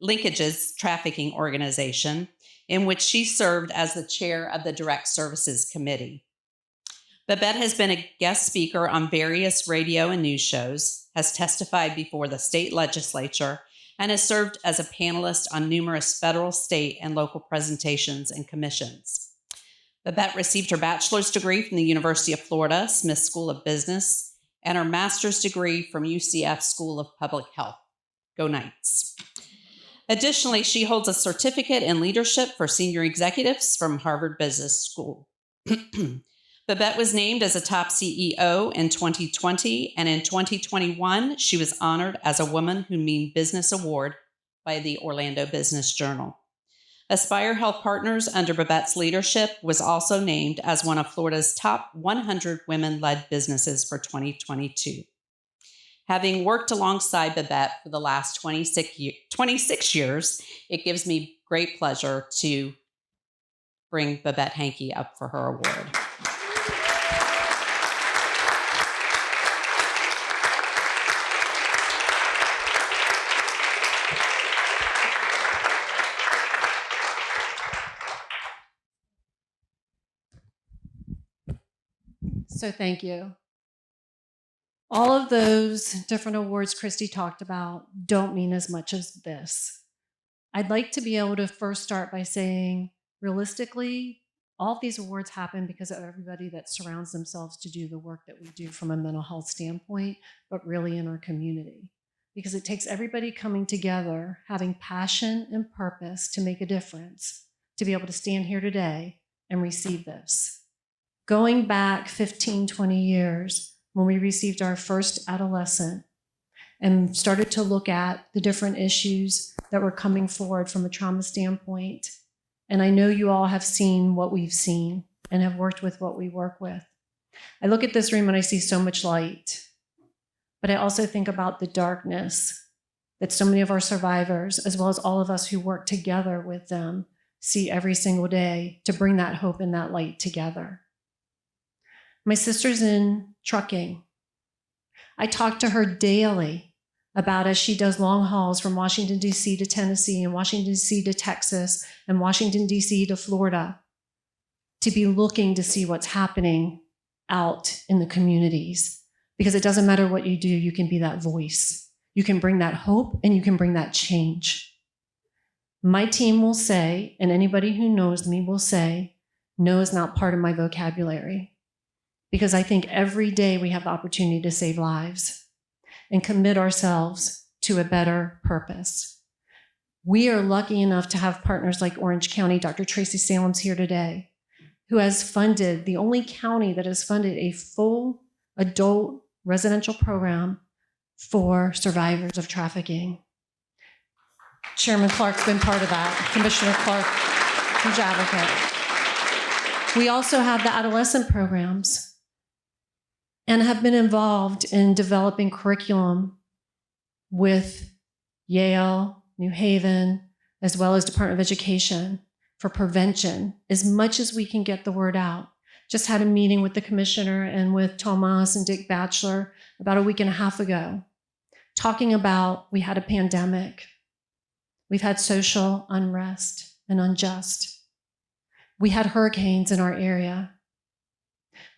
linkages trafficking organization, in which she served as the chair of the Direct Services Committee. Babette has been a guest speaker on various radio and news shows, has testified before the state legislature, and has served as a panelist on numerous federal, state, and local presentations and commissions. Babette received her bachelor's degree from the University of Florida Smith School of Business and her master's degree from UCF School of Public Health. Go Knights. Additionally, she holds a certificate in leadership for senior executives from Harvard Business School. Babette was named as a top CEO in 2020, and in 2021, she was honored as a Woman Who Mean Business Award by the Orlando Business Journal. Aspire Health Partners, under Babette's leadership, was also named as one of Florida's top 100 women-led businesses for 2022. Having worked alongside Babette for the last 26 years, it gives me great pleasure to bring Babette Hankey up for her award. So thank you. All of those different awards Christy talked about don't mean as much as this. I'd like to be able to first start by saying, realistically, all of these awards happen because of everybody that surrounds themselves to do the work that we do from a mental health standpoint, but really in our community. Because it takes everybody coming together, having passion and purpose to make a difference, to be able to stand here today and receive this. Going back 15, 20 years, when we received our first adolescent and started to look at the different issues that were coming forward from a trauma standpoint, and I know you all have seen what we've seen and have worked with what we work with. I look at this room and I see so much light, but I also think about the darkness that so many of our survivors, as well as all of us who work together with them, see every single day to bring that hope and that light together. My sister's in trucking. I talk to her daily about, as she does long hauls from Washington, D.C. to Tennessee and Washington, D.C. to Texas and Washington, D.C. to Florida, to be looking to see what's happening out in the communities. Because it doesn't matter what you do, you can be that voice. You can bring that hope and you can bring that change. My team will say, and anybody who knows me will say, no is not part of my vocabulary. Because I think every day we have the opportunity to save lives and commit ourselves to a better purpose. We are lucky enough to have partners like Orange County. Dr. Tracy Salem's here today, who has funded, the only county that has funded a full adult residential program for survivors of trafficking. Chairman Clark's been part of that, Commissioner Clark, huge advocate. We also have the adolescent programs and have been involved in developing curriculum with Yale, New Haven, as well as Department of Education for prevention, as much as we can get the word out. Just had a meeting with the commissioner and with Tomas and Dick Batchelor about a week and a half ago, talking about we had a pandemic. We've had social unrest and unjust. We had hurricanes in our area.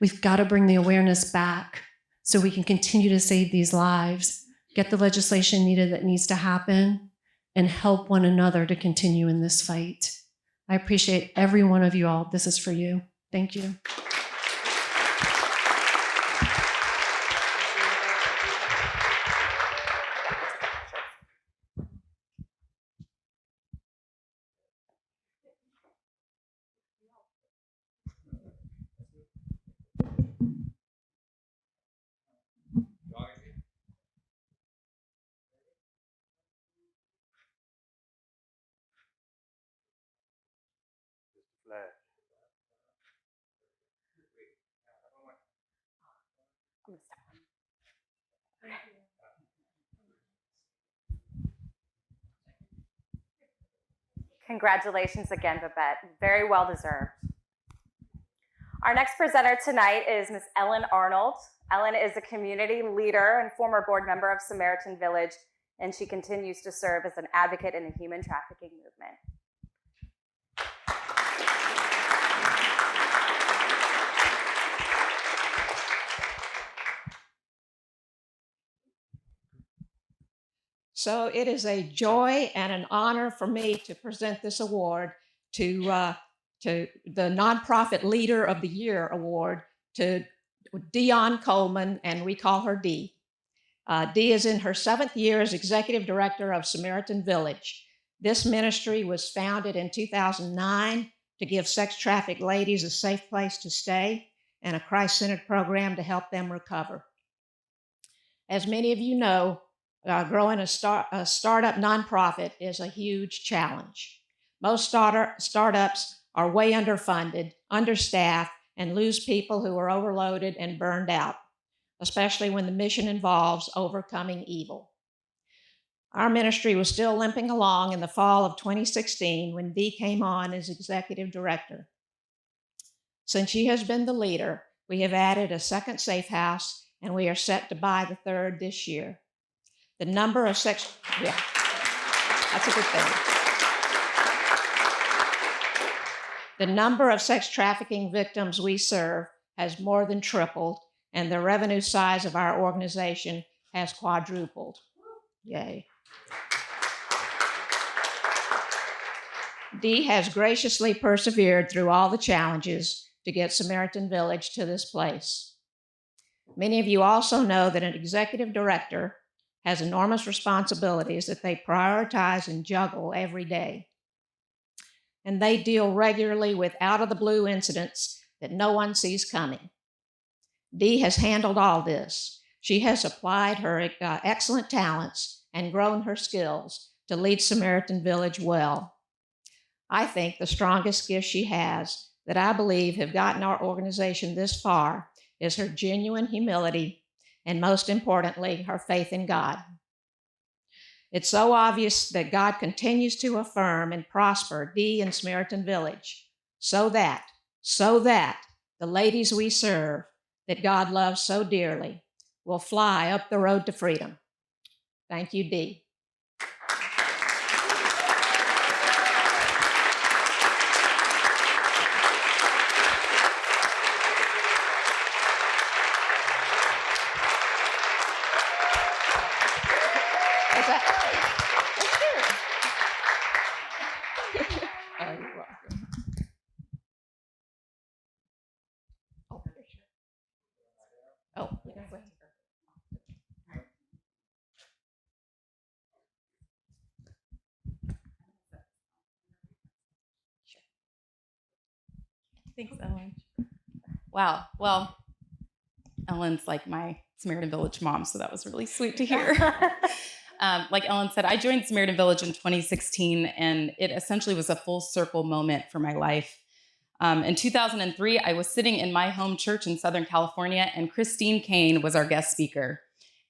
We've got to bring the awareness back so we can continue to save these lives, get the legislation needed that needs to happen, and help one another to continue in this fight. I appreciate every one of you all. This is for you. Thank you. Congratulations again, Babette. Very well deserved. Our next presenter tonight is Ms. Ellen Arnold. Ellen is a community leader and former board member of Samaritan Village, and she continues to serve as an advocate in the human trafficking movement. So it is a joy and an honor for me to present this award to the Nonprofit Leader of the Year award to Dion Coleman, and we call her Dee. Dee is in her 7th year as Executive Director of Samaritan Village. This ministry was founded in 2009 to give sex-trafficked ladies a safe place to stay and a Christ-centered program to help them recover. As many of you know, growing a startup nonprofit is a huge challenge. Most startups are way underfunded, understaffed, and lose people who are overloaded and burned out, especially when the mission involves overcoming evil. Our ministry was still limping along in the fall of 2016 when Dee came on as executive director. Since she has been the leader, we have added a second safe house, and we are set to buy the third this year. The number of that's a good thing. The number of sex trafficking victims we serve has more than tripled, and the revenue size of our organization has quadrupled. Yay. Dee has graciously persevered through all the challenges to get Samaritan Village to this place. Many of you also know that an executive director has enormous responsibilities that they prioritize and juggle every day. And they deal regularly with out-of-the-blue incidents that no one sees coming. Dee has handled all this. She has applied her excellent talents and grown her skills to lead Samaritan Village well. I think the strongest gift she has that I believe have gotten our organization this far is her genuine humility and, most importantly, her faith in God. It's so obvious that God continues to affirm and prosper Dee and Samaritan Village so that the ladies we serve that God loves so dearly will fly up the road to freedom. Thank you, Dee. Thanks so much. Wow. Well, Ellen's like my Samaritan Village mom, so that was really sweet to hear. Like Ellen said, I joined Samaritan Village in 2016, and it essentially was a full circle moment for my life. In 2003, I was sitting in my home church in Southern California, and Christine Kane was our guest speaker.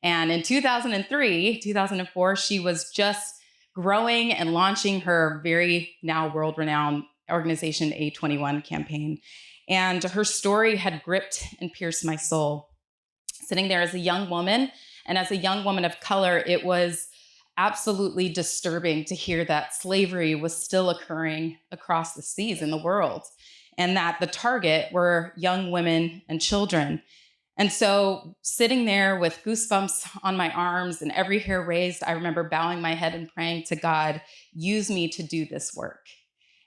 And in 2004, she was just growing and launching her very now world-renowned organization, A21 campaign. And her story had gripped and pierced my soul. Sitting there as a young woman, and as a young woman of color, it was absolutely disturbing to hear that slavery was still occurring across the seas in the world, and that the target were young women and children. And so sitting there with goosebumps on my arms and every hair raised, I remember bowing my head and praying to God, use me to do this work.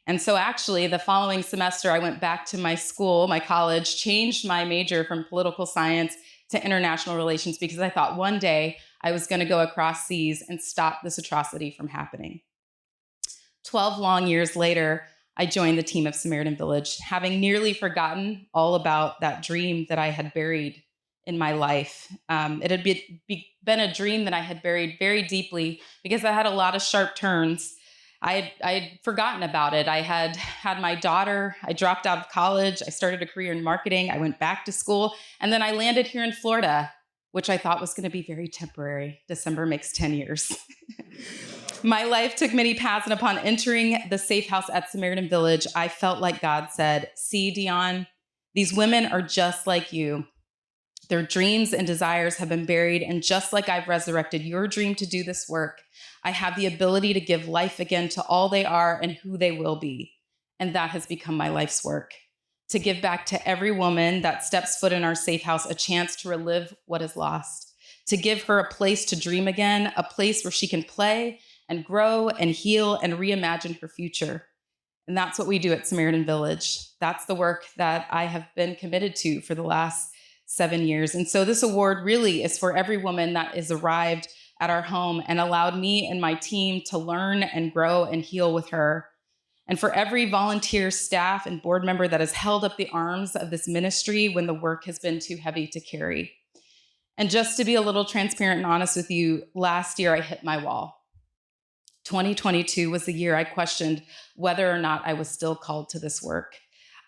And so actually the following semester, I went back to my school, my college, changed my major from political science to international relations, because I thought one day I was going to go across seas and stop this atrocity from happening. 12 long years later, I joined the team of Samaritan Village, having nearly forgotten all about that dream that I had buried in my life. It had been a dream that I had buried very deeply because I had a lot of sharp turns. I had forgotten about it. I had had my daughter. I dropped out of college. I started a career in marketing. I went back to school. And then I landed here in Florida, which I thought was going to be very temporary. December makes 10 years. My life took many paths, and upon entering the safe house at Samaritan Village, I felt like God said, see, Dion, these women are just like you. Their dreams and desires have been buried, and just like I've resurrected your dream to do this work, I have the ability to give life again to all they are and who they will be. And that has become my life's work, to give back to every woman that steps foot in our safe house a chance to relive what is lost, to give her a place to dream again, a place where she can play and grow and heal and reimagine her future. And that's what we do at Samaritan Village. That's the work that I have been committed to for the last 7 years. And so this award really is for every woman that is arrived at our home and allowed me and my team to learn and grow and heal with her. And for every volunteer, staff, and board member that has held up the arms of this ministry when the work has been too heavy to carry. And just to be a little transparent and honest with you, last year I hit my wall. 2022 was the year I questioned whether or not I was still called to this work.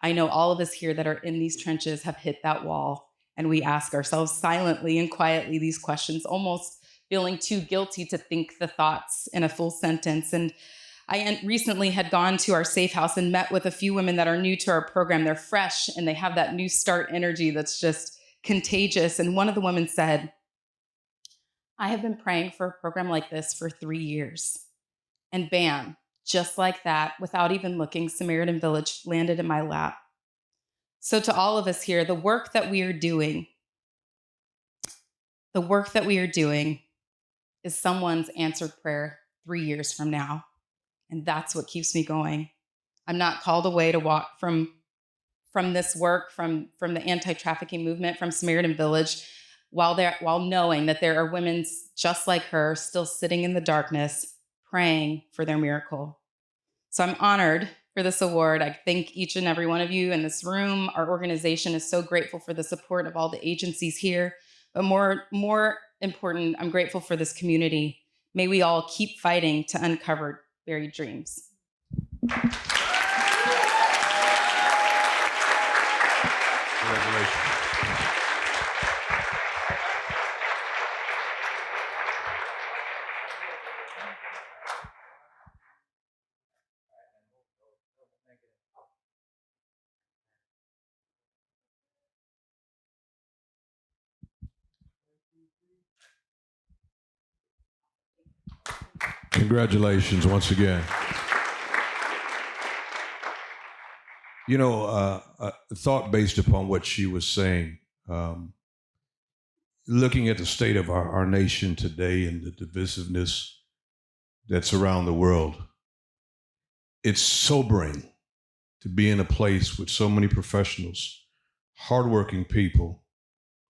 I know all of us here that are in these trenches have hit that wall, and we ask ourselves silently and quietly these questions, almost feeling too guilty to think the thoughts in a full sentence. And I recently had gone to our safe house and met with a few women that are new to our program. They're fresh and they have that new start energy that's just contagious. And one of the women said, I have been praying for a program like this for 3 years. And bam, just like that, without even looking, Samaritan Village landed in my lap. So to all of us here, the work that we are doing is someone's answered prayer 3 years from now. And that's what keeps me going. I'm not called away to walk from this work, from the anti-trafficking movement, from Samaritan Village, while knowing that there are women just like her still sitting in the darkness, praying for their miracle. So I'm honored for this award. I thank each and every one of you in this room. Our organization is so grateful for the support of all the agencies here. But more important, I'm grateful for this community. May we all keep fighting to uncover buried dreams. Congratulations. Congratulations once again. You know, a thought based upon what she was saying, looking at the state of our nation today and the divisiveness that's around the world, it's sobering to be in a place with so many professionals, hardworking people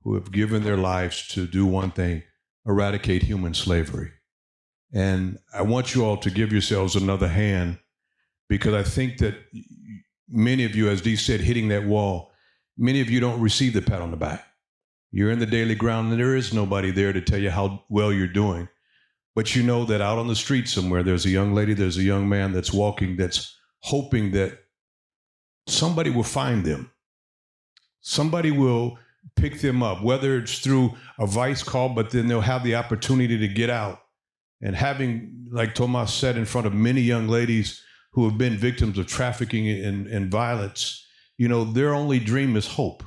who have given their lives to do one thing, eradicate human slavery. And I want you all to give yourselves another hand, because I think that many of you, as Dee said, hitting that wall, many of you don't receive the pat on the back. You're in the daily ground, and there is nobody there to tell you how well you're doing. But you know that out on the street somewhere, there's a young lady, there's a young man that's walking, that's hoping that somebody will find them. Somebody will pick them up, whether it's through a vice call, but then they'll have the opportunity to get out. And having, like Tomas said, in front of many young ladies who have been victims of trafficking and violence, you know, their only dream is hope.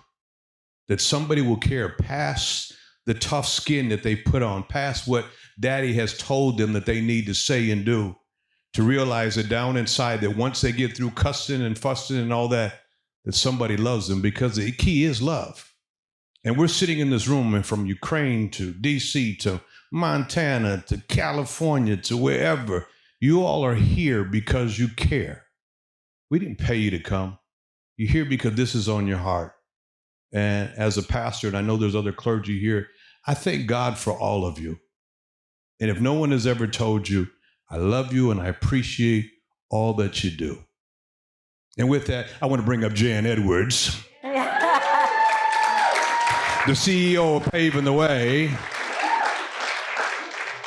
That somebody will care past the tough skin that they put on, past what daddy has told them that they need to say and do, to realize that down inside that once they get through cussing and fussing and all that, that somebody loves them, because the key is love. And we're sitting in this room, and from Ukraine to DC to Montana to California to wherever, you all are here because you care. We didn't pay you to come. You're here because this is on your heart. And as a pastor, and I know there's other clergy here, I thank God for all of you. And if no one has ever told you, I love you and I appreciate all that you do. And with that, I want to bring up Jan Edwards, the CEO of Paving the Way.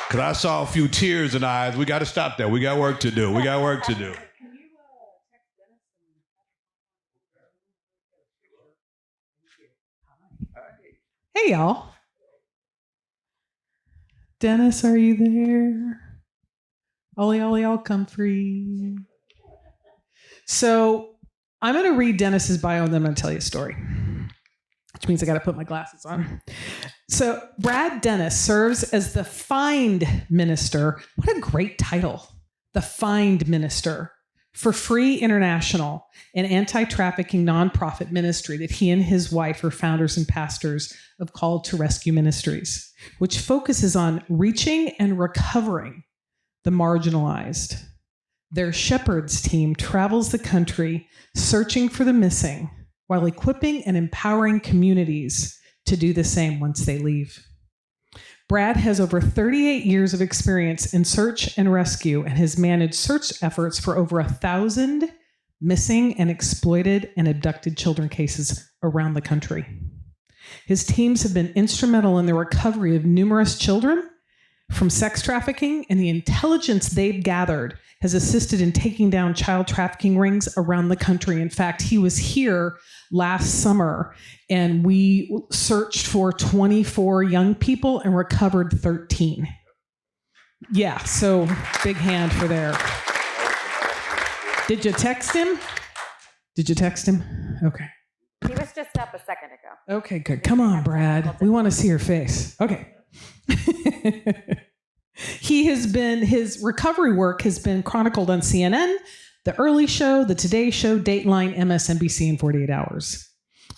Because I saw a few tears in eyes. We got to stop that. We got work to do. We got work to do. Hey, y'all. Dennis, are you there? Ollie, Ollie, I'll come free. So I'm going to read Dennis's bio, and then I'm going to tell you a story, which means I got to put my glasses on. So Brad Dennis serves as the Find Minister. What a great title. The Find Minister for Free International, an anti-trafficking nonprofit ministry that he and his wife are founders and pastors of Called to Rescue Ministries, which focuses on reaching and recovering the marginalized. Their Shepherds team travels the country searching for the missing while equipping and empowering communities to do the same once they leave. Brad has over 38 years of experience in search and rescue and has managed search efforts for over 1,000 missing and exploited and abducted children cases around the country. His teams have been instrumental in the recovery of numerous children from sex trafficking, and the intelligence they've gathered has assisted in taking down child trafficking rings around the country. In fact, he was here last summer, and we searched for 24 young people and recovered 13. Yeah, so big hand for there. Did you text him? Did you text him? Okay. He was just up a second ago. Okay, good. Come on, Brad. We want to see your face. Okay. His recovery work has been chronicled on CNN, The Early Show, The Today Show, Dateline, MSNBC, and 48 Hours.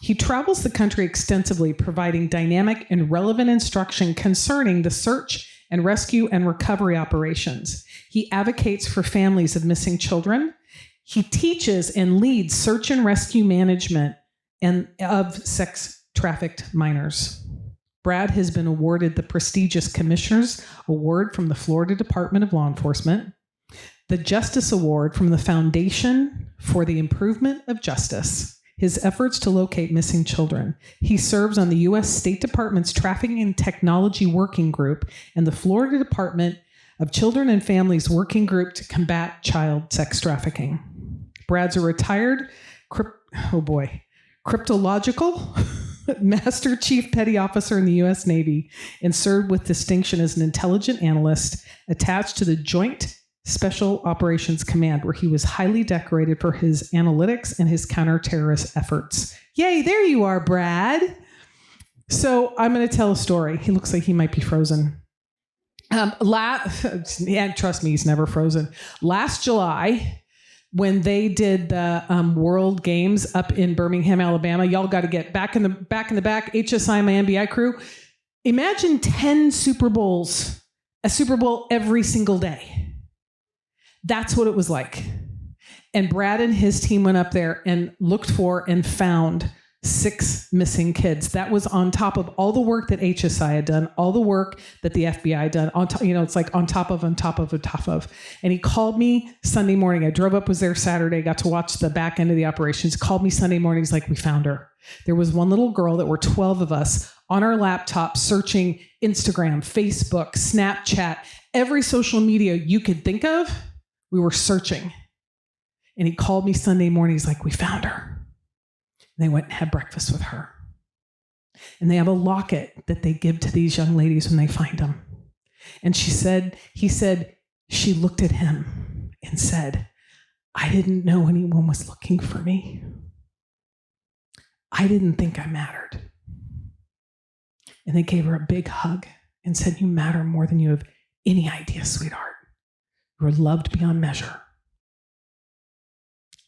He travels the country extensively, providing dynamic and relevant instruction concerning the search and rescue and recovery operations. He advocates for families of missing children. He teaches and leads search and rescue management and of sex trafficked minors. Brad has been awarded the prestigious Commissioner's Award from the Florida Department of Law Enforcement, the Justice Award from the Foundation for the Improvement of Justice, his efforts to locate missing children. He serves on the U.S. State Department's Trafficking and Technology Working Group and the Florida Department of Children and Families Working Group to combat child sex trafficking. Brad's a retired cryptological Master Chief Petty Officer in the U.S. Navy and served with distinction as an intelligence analyst attached to the Joint Special Operations Command, where he was highly decorated for his analytics and his counterterrorist efforts. Yay, there you are, Brad. So I'm going to tell a story. He looks like he might be frozen. Yeah, trust me, he's never frozen. Last July, when they did the World Games up in Birmingham, Alabama, y'all got to get back in the back, HSI, my MBI crew. Imagine 10 Super Bowls, a Super Bowl every single day. That's what it was like. And Brad and his team went up there and looked for and found 6 missing kids. That was on top of all the work that HSI had done, all the work that the FBI had done. On top, it's like on top of. And he called me Sunday morning. I drove up, was there Saturday, got to watch the back end of the operations. Called me Sunday morning. He's like, we found her. There was one little girl that were 12 of us on our laptop searching Instagram, Facebook, Snapchat, every social media you could think of. We were searching. And he called me Sunday morning. He's like, we found her. And they went and had breakfast with her. And they have a locket that they give to these young ladies when they find them. And he said, she looked at him and said, I didn't know anyone was looking for me. I didn't think I mattered. And they gave her a big hug and said, you matter more than you have any idea, sweetheart. You are loved beyond measure.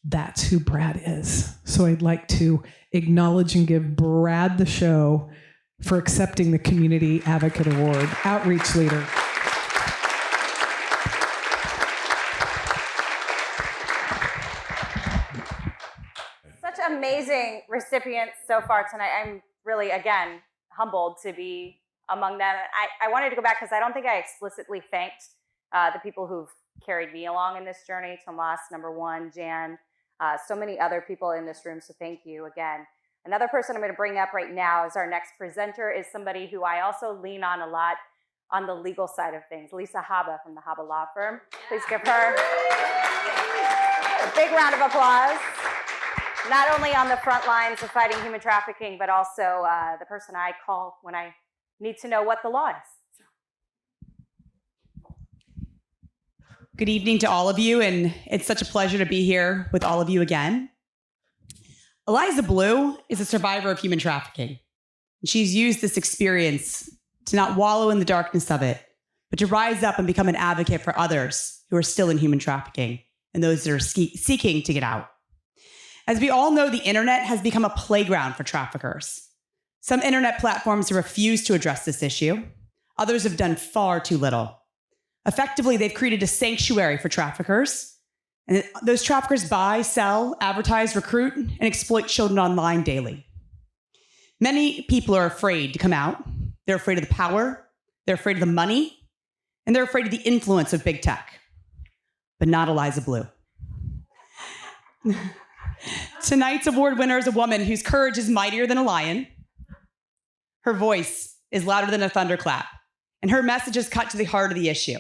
That's who Brad is. So I'd like to acknowledge and give Brad the show for accepting the Community Advocate Award, Outreach Leader. Such amazing recipients so far tonight. I'm really, again, humbled to be among them. I wanted to go back because I don't think I explicitly thanked the people who've carried me along in this journey. Tomas, number one, Jan, so many other people in this room, so thank you again. Another person I'm going to bring up right now as our next presenter is somebody who I also lean on a lot on the legal side of things, Lisa Haba from the Haba Law Firm. Please give her a big round of applause. Not only on the front lines of fighting human trafficking, but also the person I call when I need to know what the law is. Good evening to all of you, and it's such a pleasure to be here with all of you again. Eliza Blue is a survivor of human trafficking. And she's used this experience to not wallow in the darkness of it, but to rise up and become an advocate for others who are still in human trafficking and those that are seeking to get out. As we all know, the internet has become a playground for traffickers. Some internet platforms have refused to address this issue. Others have done far too little. Effectively, they've created a sanctuary for traffickers. And those traffickers buy, sell, advertise, recruit, and exploit children online daily. Many people are afraid to come out. They're afraid of the power, they're afraid of the money, and they're afraid of the influence of big tech. But not Eliza Blue. Tonight's award winner is a woman whose courage is mightier than a lion. Her voice is louder than a thunderclap. And her message is cut to the heart of the issue.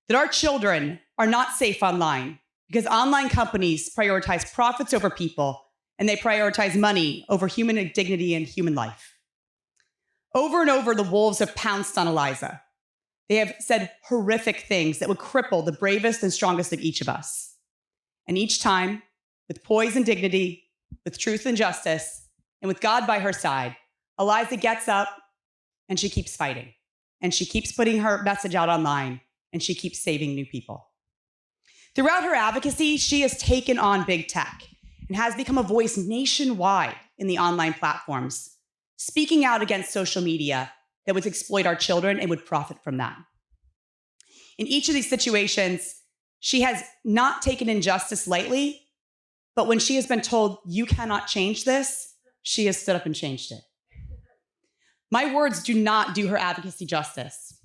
That our children are not safe online because online companies prioritize profits over people and they prioritize money over human dignity and human life. Over and over, the wolves have pounced on Eliza. They have said horrific things that would cripple the bravest and strongest of each of us. And each time, with poise and dignity, with truth and justice, and with God by her side, Eliza gets up and she keeps fighting. And she keeps putting her message out online, and she keeps saving new people. Throughout her advocacy, she has taken on big tech and has become a voice nationwide in the online platforms, speaking out against social media that would exploit our children and would profit from that. In each of these situations, she has not taken injustice lightly, but when she has been told, you cannot change this, she has stood up and changed it. My words do not do her advocacy justice.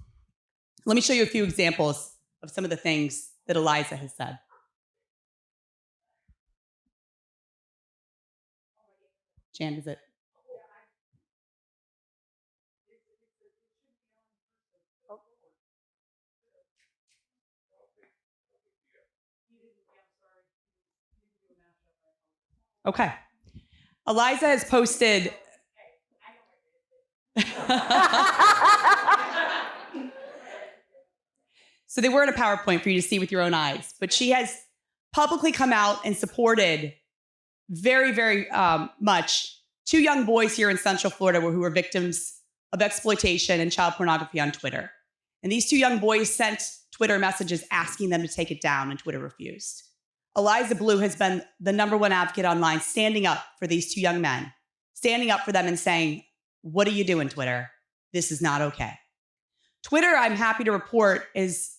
Let me show you a few examples of some of the things that Eliza has said. Jan, is it? Okay. Eliza has posted. So they were in a PowerPoint for you to see with your own eyes, but she has publicly come out and supported very, very much 2 young boys here in Central Florida who were victims of exploitation and child pornography on Twitter. And these 2 young boys sent Twitter messages asking them to take it down, and Twitter refused. Eliza Blue has been the #1 advocate online, standing up for these 2 young men, standing up for them and saying, what are you doing, Twitter? This is not okay. Twitter, I'm happy to report, is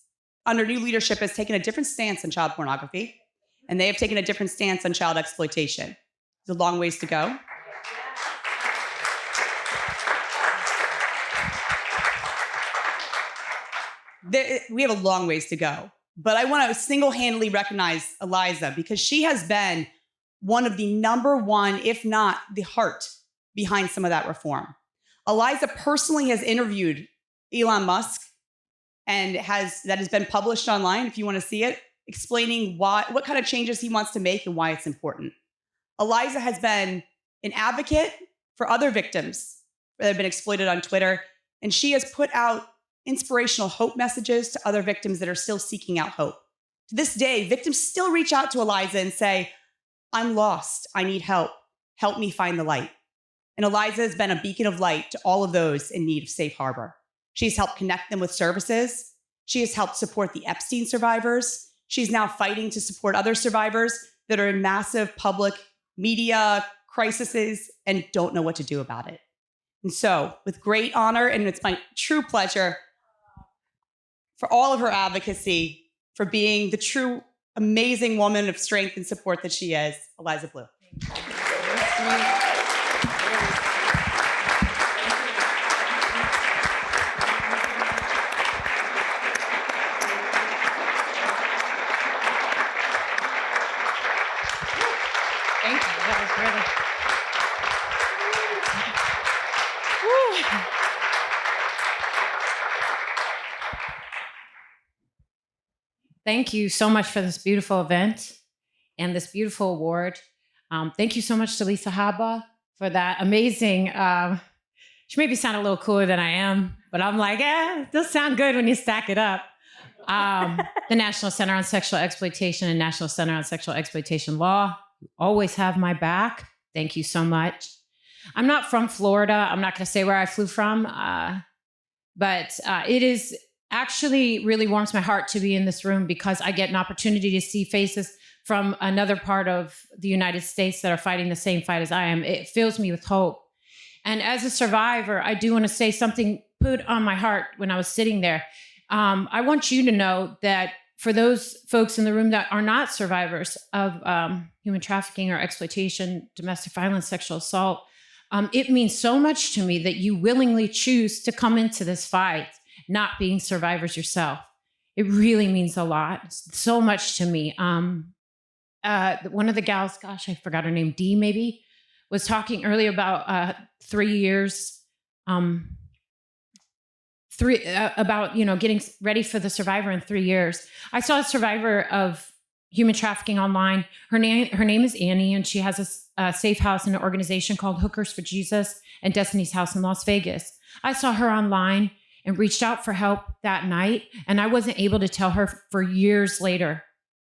under new leadership has taken a different stance on child pornography, and they have taken a different stance on child exploitation. There's a long ways to go. we have a long ways to go. But I want to single-handedly recognize Eliza because she has been one of the number one, if not the heart behind some of that reform. Eliza personally has interviewed Elon Musk and that has been published online if you want to see it, explaining what kind of changes he wants to make and why it's important. Eliza has been an advocate for other victims that have been exploited on Twitter, and she has put out inspirational hope messages to other victims that are still seeking out hope. To this day, victims still reach out to Eliza and say, I'm lost, I need help me find the light. And Eliza has been a beacon of light to all of those in need of safe harbor. She's helped connect them with services. She has helped support the Epstein survivors. She's now fighting to support other survivors that are in massive public media crises and don't know what to do about it. And so, with great honor, and it's my true pleasure for all of her advocacy, for being the true amazing woman of strength and support that she is, Eliza Blue. Thank you. That was really. Thank you so much for this beautiful event and this beautiful award. Thank you so much to Lisa Haba for that amazing. She made me sound a little cooler than I am, but I'm like, it does sound good when you stack it up. The National Center on Sexual Exploitation and National Center on Sexual Exploitation Law, you always have my back. Thank you so much. I'm not from Florida. I'm not going to say where I flew from, but it is actually really warms my heart to be in this room because I get an opportunity to see faces from another part of the United States that are fighting the same fight as I am. It fills me with hope. And as a survivor, I do want to say something put on my heart when I was sitting there. I want you to know that for those folks in the room that are not survivors of human trafficking or exploitation, domestic violence, sexual assault, it means so much to me that you willingly choose to come into this fight, not being survivors yourself. It really means a lot, so much to me. One of the gals, gosh, I forgot her name, Dee maybe, was talking earlier about 3 years, about getting ready for the survivor in 3 years. I saw a survivor of human trafficking online. Her name is Annie, and she has a safe house in an organization called Hookers for Jesus and Destiny's House in Las Vegas. I saw her online and reached out for help that night, and I wasn't able to tell her for years later.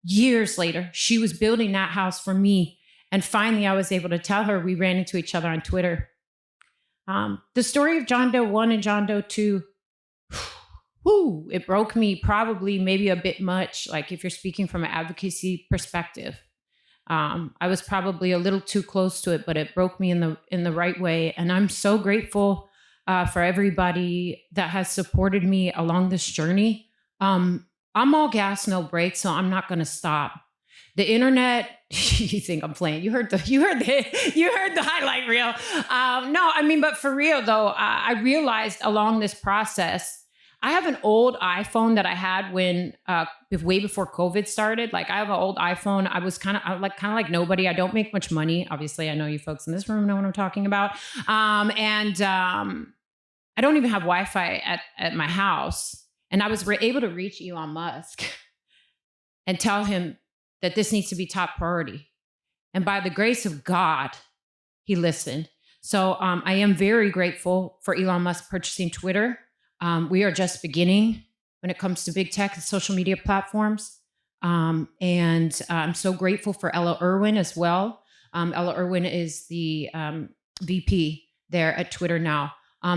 Years later, she was building that house for me, and finally I was able to tell her. We ran into each other on Twitter. The story of John Doe 1 and John Doe 2, it broke me probably maybe a bit much, like if you're speaking from an advocacy perspective. I was probably a little too close to it, but it broke me in the right way, and I'm so grateful for everybody that has supported me along this journey. I'm all gas, no brakes, so I'm not going to stop. The internet, you think I'm playing? You heard the highlight reel. No, I mean, but for real though, I realized along this process, I have an old iPhone that I had when way before COVID started. Like I have an old iPhone. I was kind of like nobody. I don't make much money. Obviously, I know you folks in this room know what I'm talking about. I don't even have Wi-Fi at my house. And I was able to reach Elon Musk and tell him that this needs to be top priority. And by the grace of God, he listened. So I am very grateful for Elon Musk purchasing Twitter. We are just beginning when it comes to big tech and social media platforms. And I'm so grateful for Ella Irwin as well. Ella Irwin is the VP there at Twitter now.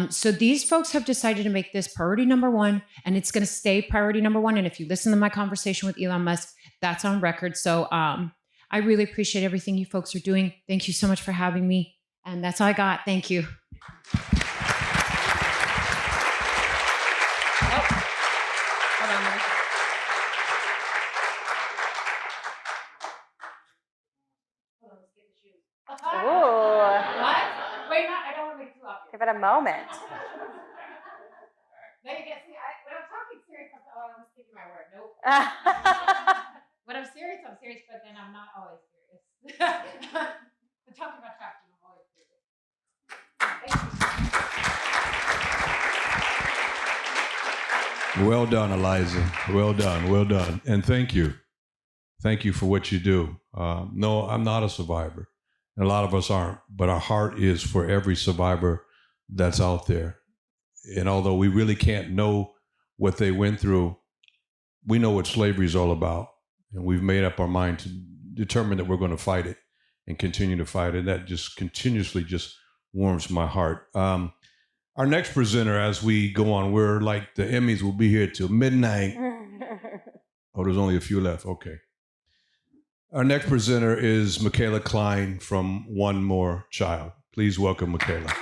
So these folks have decided to make this priority number one, and it's going to stay priority number one. And if you listen to my conversation with Elon Musk, that's on record. So I really appreciate everything you folks are doing. Thank you so much for having me. And that's all I got. Thank you. Wait, I don't want to make you up. Give it a moment. When I'm talking serious, When I'm serious, but then I'm not always serious. But talking about trafficking, I'm always serious. Well done, Eliza. Well done. Well done. And thank you. Thank you for what you do. No, I'm not a survivor. A lot of us aren't, but our heart is for every survivor that's out there. And although we really can't know what they went through, we know what slavery is all about. And we've made up our mind to determine that we're going to fight it and continue to fight it. That just continuously just warms my heart. Our next presenter, as we go on, we're like the Emmys will be here till midnight. Oh, there's only a few left. Okay. Our next presenter is Michaela Klein from One More Child. Please welcome Michaela.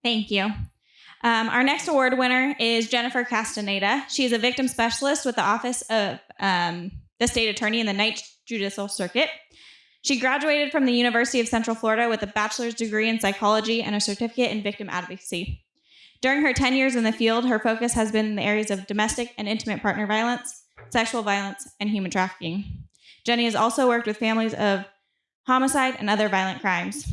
Thank you. Our next award winner is Jennifer Castaneda. She is a victim specialist with the Office of the State Attorney in the Ninth Judicial Circuit. She graduated from the University of Central Florida with a bachelor's degree in psychology and a certificate in victim advocacy. During her 10 years in the field, her focus has been in the areas of domestic and intimate partner violence, sexual violence, and human trafficking. Jenny has also worked with families of homicide and other violent crimes.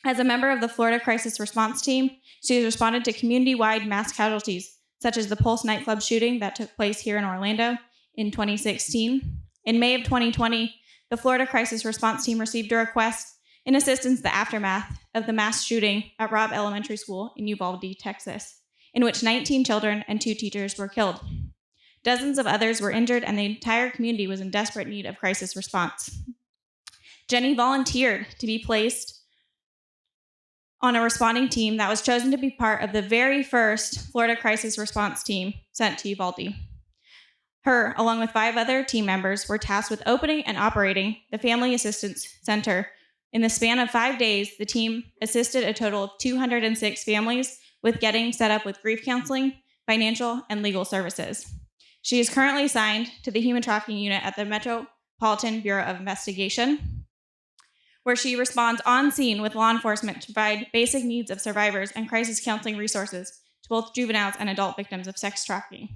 As a member of the Florida Crisis Response Team, she has responded to community-wide mass casualties, such as the Pulse nightclub shooting that took place here in Orlando in 2016. In May of 2020, the Florida Crisis Response Team received a request in assistance to the aftermath of the mass shooting at Robb Elementary School in Uvalde, Texas, in which 19 children and 2 teachers were killed. Dozens of others were injured, and the entire community was in desperate need of crisis response. Jenny volunteered to be placed on a responding team that was chosen to be part of the very first Florida Crisis Response Team sent to Uvalde. Her, along with 5 other team members, were tasked with opening and operating the Family Assistance Center. In the span of 5 days, the team assisted a total of 206 families with getting set up with grief counseling, financial, and legal services. She is currently assigned to the Human Trafficking Unit at the Metropolitan Bureau of Investigation, where she responds on scene with law enforcement to provide basic needs of survivors and crisis counseling resources to both juveniles and adult victims of sex trafficking.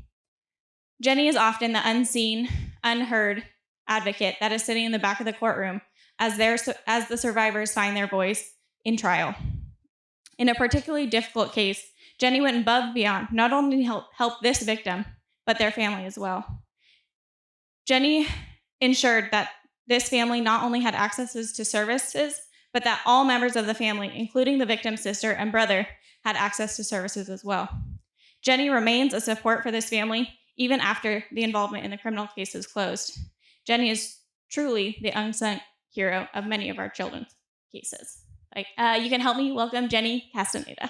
Jenny is often the unseen, unheard advocate that is sitting in the back of the courtroom as the survivors find their voice in trial. In a particularly difficult case, Jenny went above and beyond, not only to help this victim, but their family as well. Jenny ensured that this family not only had access to services, but that all members of the family, including the victim's sister and brother, had access to services as well. Jenny remains a support for this family even after the involvement in the criminal case is closed. Jenny is truly the unsung hero of many of our children's cases. You can help me welcome Jenny Castaneda.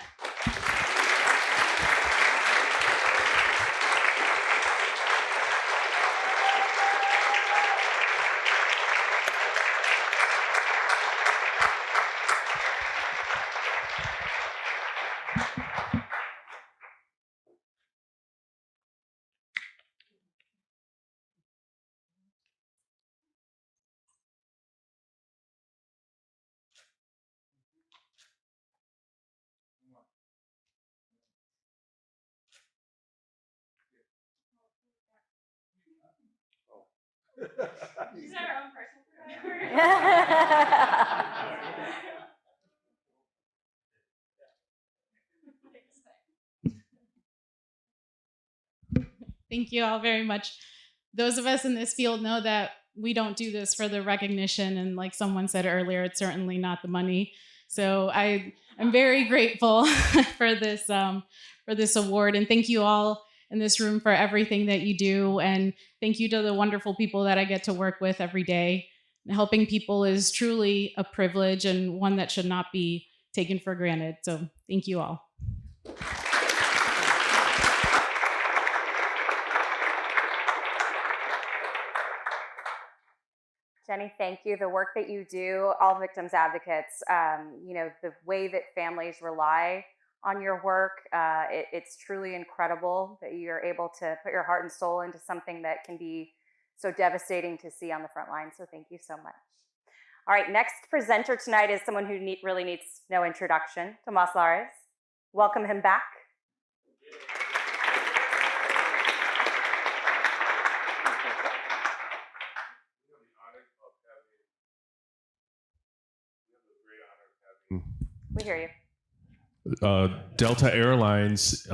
She's our own personal Thank you all very much. Those of us in this field know that we don't do this for the recognition, and like someone said earlier, it's certainly not the money. So I'm very grateful for this award, and thank you all in this room for everything that you do, and thank you to the wonderful people that I get to work with every day. Helping people is truly a privilege and one that should not be taken for granted. So thank you all. Jenny, thank you. The work that you do, all victims advocates, the way that families rely on your work, it's truly incredible that you're able to put your heart and soul into something that can be so devastating to see on the front line. So thank you so much. All right, next presenter tonight is someone who really needs no introduction, Tomas Lares. welcome him back. We hear you. Delta Airlines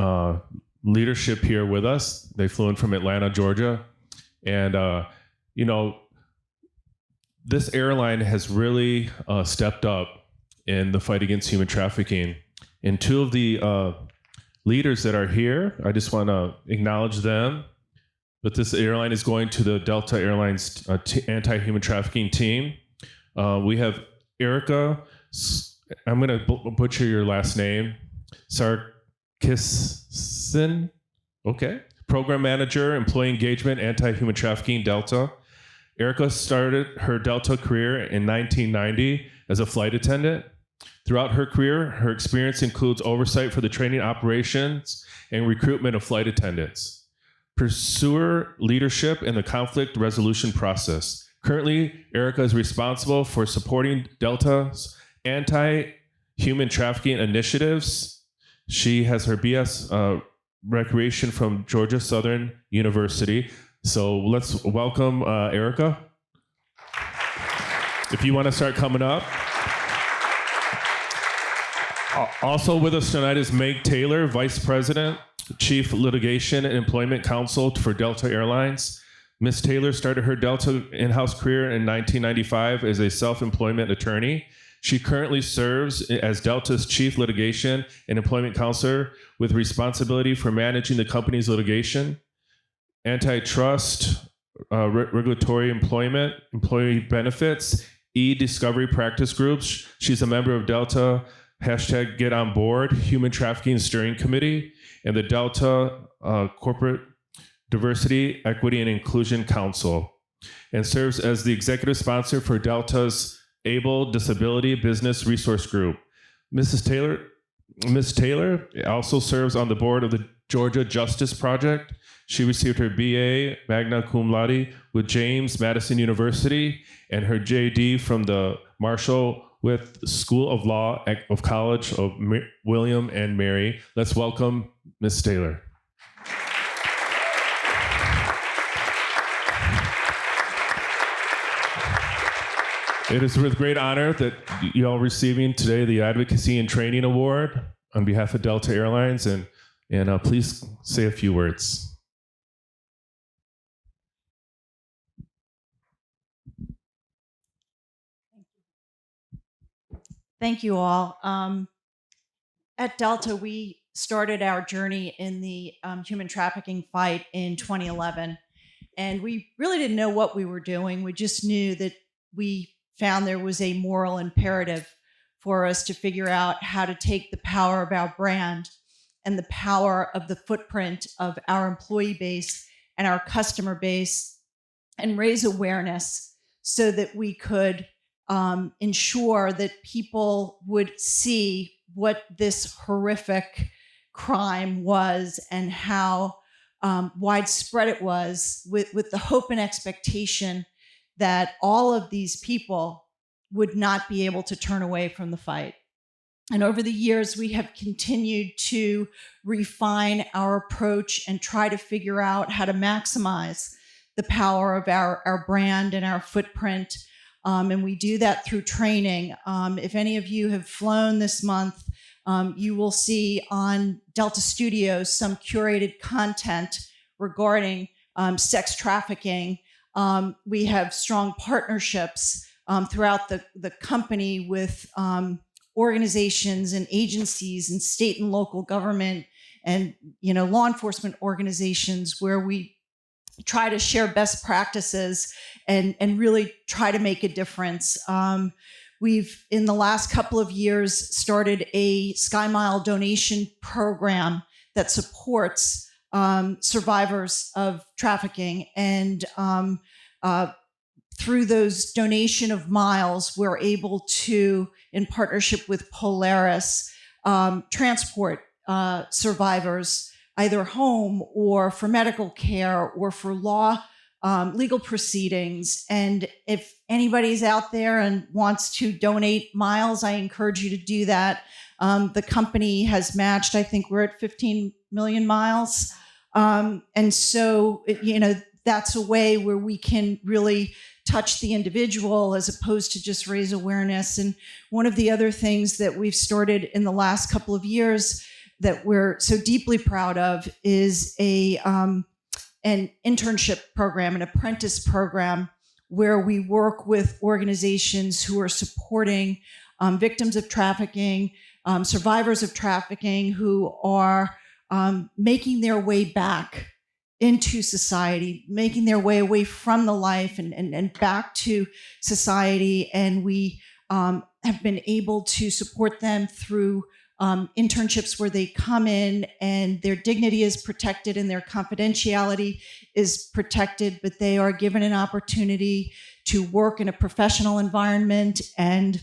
leadership here with us. They flew in from Atlanta, Georgia. And, this airline has really stepped up in the fight against human trafficking. And two of the leaders that are here, I just want to acknowledge them. But this airline is going to the Delta Airlines anti-human trafficking team. We have Erica, I'm going to butcher your last name, Sarkisson, okay. Program Manager, Employee Engagement, Anti-Human Trafficking, Delta. Erica started her Delta career in 1990 as a flight attendant. Throughout her career, her experience includes oversight for the training operations and recruitment of flight attendants. Pursuer leadership in the conflict resolution process. Currently, Erica is responsible for supporting Delta's anti-human trafficking initiatives. She has her BS Recreation from Georgia Southern University. So let's welcome Erica. If you want to start coming up. Also with us tonight is Meg Taylor, Vice President, Chief Litigation and Employment Counsel for Delta Airlines. Ms. Taylor started her Delta in-house career in 1995 as a self-employment attorney. She currently serves as Delta's Chief Litigation and Employment Counselor with responsibility for managing the company's litigation, antitrust, regulatory employment, employee benefits, e-discovery practice groups. She's a member of Delta #GetOnBoard, Human Trafficking Steering Committee, and the Delta Corporate Diversity, Equity, and Inclusion Council, and serves as the executive sponsor for Delta's Able Disability Business Resource Group. Ms. Taylor also serves on the board of the Georgia Justice Project. She received her BA magna cum laude with James Madison University and her JD from the Marshall with School of Law of College of William and Mary. Let's welcome Ms. Taylor. It is with great honor that you all receiving today the Advocacy and Training Award on behalf of Delta Airlines, and please say a few words. Thank you all. At Delta, we started our journey in the human trafficking fight in 2011, and we really didn't know what we were doing. We just knew that we found there was a moral imperative for us to figure out how to take the power of our brand and the power of the footprint of our employee base and our customer base and raise awareness so that we could ensure that people would see what this horrific crime was and how widespread it was, with the hope and expectation that all of these people would not be able to turn away from the fight. And over the years, we have continued to refine our approach and try to figure out how to maximize the power of our brand and our footprint. And we do that through training. If any of you have flown this month, you will see on Delta Studios some curated content regarding sex trafficking. We have strong partnerships throughout the company with organizations and agencies and state and local government and law enforcement organizations where we try to share best practices and really try to make a difference. We've, in the last couple of years, started a SkyMile donation program that supports survivors of trafficking. And through those donation of miles, we're able to, in partnership with Polaris, transport survivors either home or for medical care or for legal proceedings. And if anybody's out there and wants to donate miles, I encourage you to do that. The company has matched, I think we're at 15 million miles. And so, that's a way where we can really touch the individual as opposed to just raise awareness. And one of the other things that we've started in the last couple of years that we're so deeply proud of is an internship program, an apprentice program, where we work with organizations who are supporting victims of trafficking, survivors of trafficking who are making their way back into society, making their way away from the life and back to society. And we have been able to support them through internships where they come in and their dignity is protected and their confidentiality is protected, but they are given an opportunity to work in a professional environment and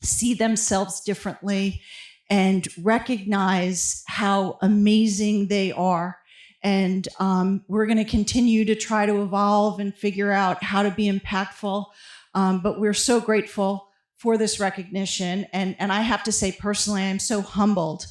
see themselves differently and recognize how amazing they are. And we're going to continue to try to evolve and figure out how to be impactful. But we're so grateful for this recognition. And I have to say personally, I'm so humbled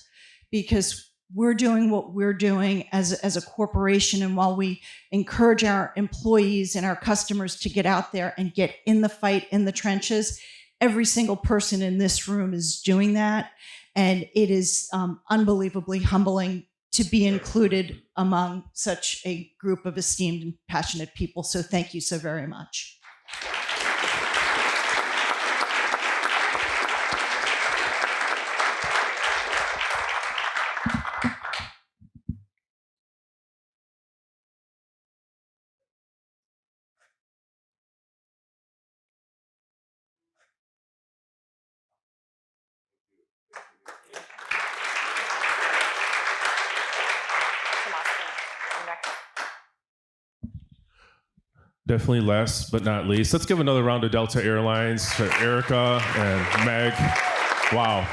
because we're doing what we're doing as a corporation. And while we encourage our employees and our customers to get out there and get in the fight in the trenches, every single person in this room is doing that. And it is unbelievably humbling to be included among such a group of esteemed and passionate people. So thank you so very much. Definitely last but not least, let's give another round of Delta Airlines to Erica and Meg. Wow.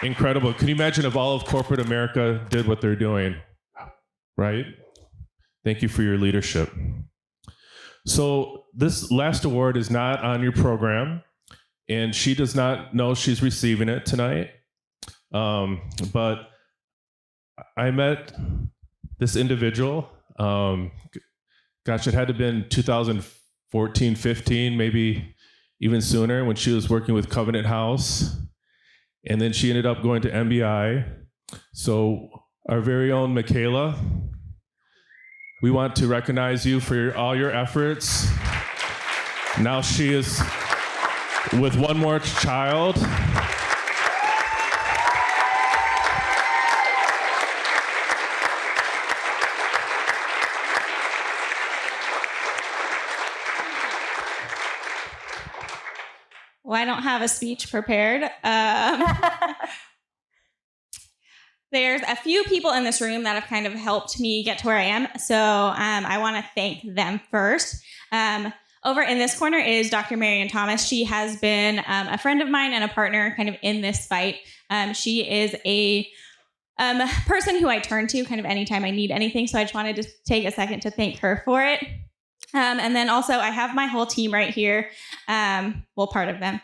Incredible. Can you imagine if all of corporate America did what they're doing? Right? Thank you for your leadership. So this last award is not on your program, and she does not know she's receiving it tonight. But I met this individual, gosh, it had to have been 2014, 15, maybe even sooner, when she was working with Covenant House. And then she ended up going to MBI. So our very own Michaela, we want to recognize you for all your efforts. Now she is with one more child. Well, I don't have a speech prepared. There's a few people in this room that have kind of helped me get to where I am. So I want to thank them first. Over in this corner is Dr. Marian Thomas. She has been a friend of mine and a partner kind of in this fight. She is a person who I turn to kind of anytime I need anything. So I just wanted to take a second to thank her for it. And then also I have my whole team right here. Well, part of them.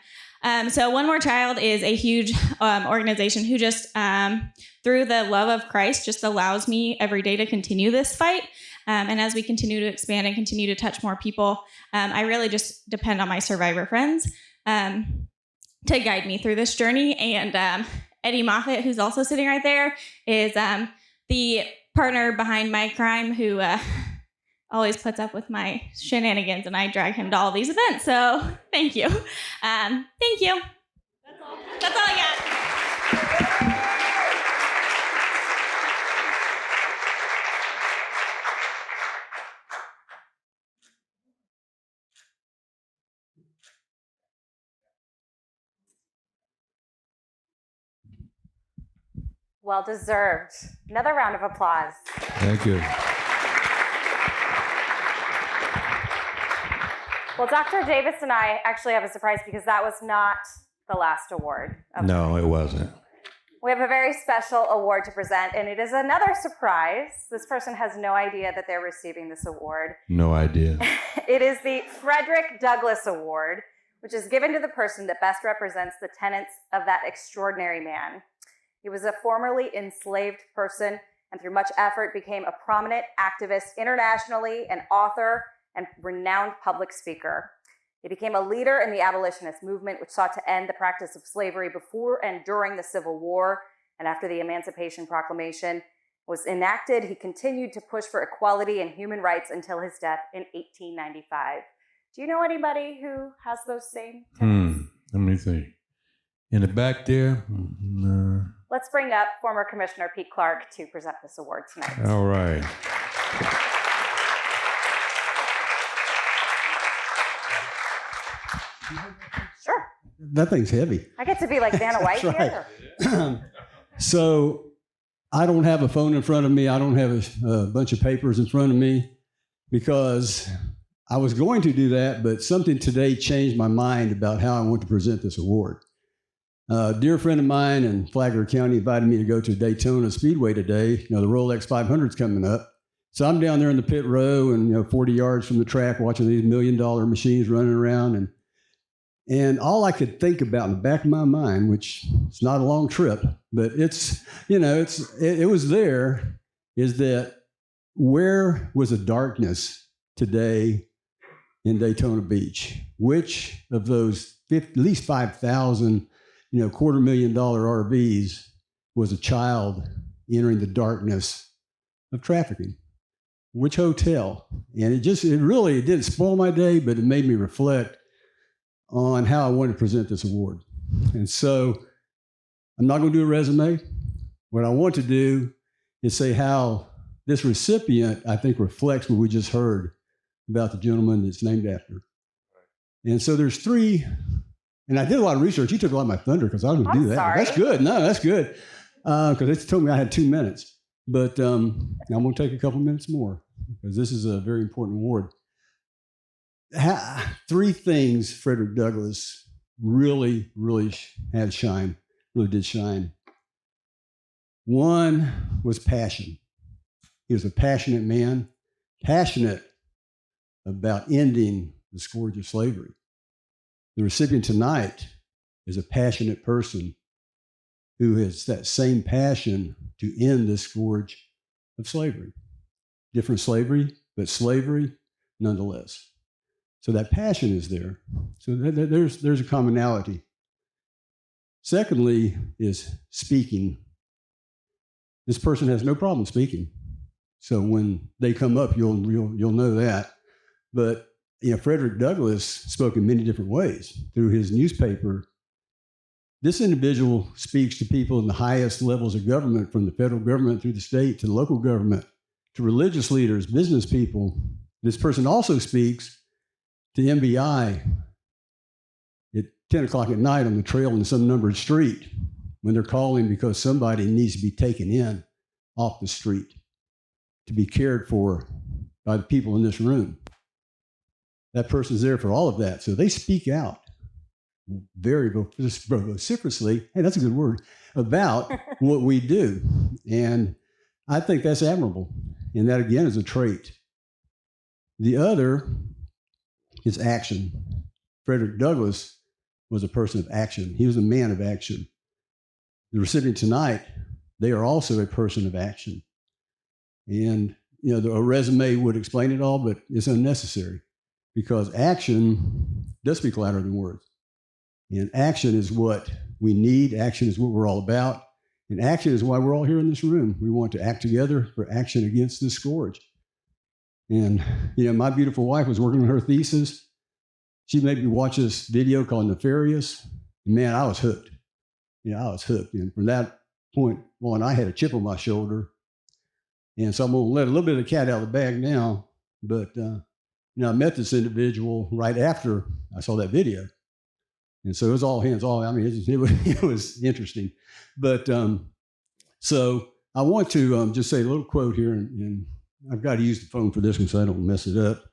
So One More Child is a huge organization who just, through the love of Christ, just allows me every day to continue this fight. And as we continue to expand and continue to touch more people, I really just depend on my survivor friends to guide me through this journey. And Eddie Moffat, who's also sitting right there, is the partner behind my crime who always puts up with my shenanigans, and I drag him to all these events. So thank you. Thank you. That's all I got. Well deserved. Another round of applause. Thank you. Well, Dr. Davis and I actually have a surprise because that was not the last award. No, it wasn't. We have a very special award to present, and it is another surprise. This person has no idea that they're receiving this award. No idea. It is the Frederick Douglass Award, which is given to the person that best represents the tenets of that extraordinary man. He was a formerly enslaved person and through much effort became a prominent activist internationally, an author, and renowned public speaker. He became a leader in the abolitionist movement, which sought to end the practice of slavery before and during the Civil War, and after the Emancipation Proclamation was enacted, he continued to push for equality and human rights until his death in 1895. Do you know anybody who has those same tenets? Let me think. In the back there? Let's bring up former Commissioner Pete Clark to present this award tonight. All right. Sure. That thing's heavy. I get to be like Vanna White That's here. So I don't have a phone in front of me. I don't have a bunch of papers in front of me because I was going to do that, but something today changed my mind about how I want to present this award. A dear friend of mine in Flagler County invited me to go to Daytona Speedway today. The Rolex 500's coming up. So I'm down there in the pit row and 40 yards from the track watching these $1 million machines running around. And all I could think about in the back of my mind, which it's not a long trip, but it was there, is that where was the darkness today in Daytona Beach? Which of those at least 5,000, $250,000 RVs was a child entering the darkness of trafficking? Which hotel? And it didn't spoil my day, but it made me reflect on how I wanted to present this award. And so I'm not going to do a resume. What I want to do is say how this recipient, I think, reflects what we just heard about the gentleman that's named after. And so there's 3, and I did a lot of research. You took a lot of my thunder because I was going to do that. Sorry. That's good. No, that's good. Because they told me I had 2 minutes. But I'm going to take a couple minutes more because this is a very important award. 3 things Frederick Douglass really did shine. One was passion. He was a passionate man, passionate about ending the scourge of slavery. The recipient tonight is a passionate person who has that same passion to end the scourge of slavery. Different slavery, but slavery nonetheless. So that passion is there. So there's a commonality. Secondly is speaking. This person has no problem speaking. So when they come up, you'll know that. But Frederick Douglass spoke in many different ways through his newspaper. This individual speaks to people in the highest levels of government, from the federal government through the state to the local government, to religious leaders, business people. This person also speaks to MBI at 10 o'clock at night on the trail in some numbered street when they're calling because somebody needs to be taken in off the street to be cared for by the people in this room. That person's there for all of that. So they speak out very vociferously, hey, that's a good word, about what we do. And I think that's admirable. And that, again, is a trait. The other is action. Frederick Douglass was a person of action. He was a man of action. The recipient tonight, they are also a person of action. And, a resume would explain it all, but it's unnecessary because action does speak louder than words. And action is what we need. Action is what we're all about. And action is why we're all here in this room. We want to act together for action against this scourge. And, my beautiful wife was working on her thesis. She made me watch this video called Nefarious. And man, I was hooked. I was hooked. And from that point on, I had a chip on my shoulder. And so I'm going to let a little bit of the cat out of the bag now. But, I met this individual right after I saw that video. And so it was all hands on. I mean, it was interesting. But so I want to just say a little quote here, and I've got to use the phone for this one so I don't mess it up,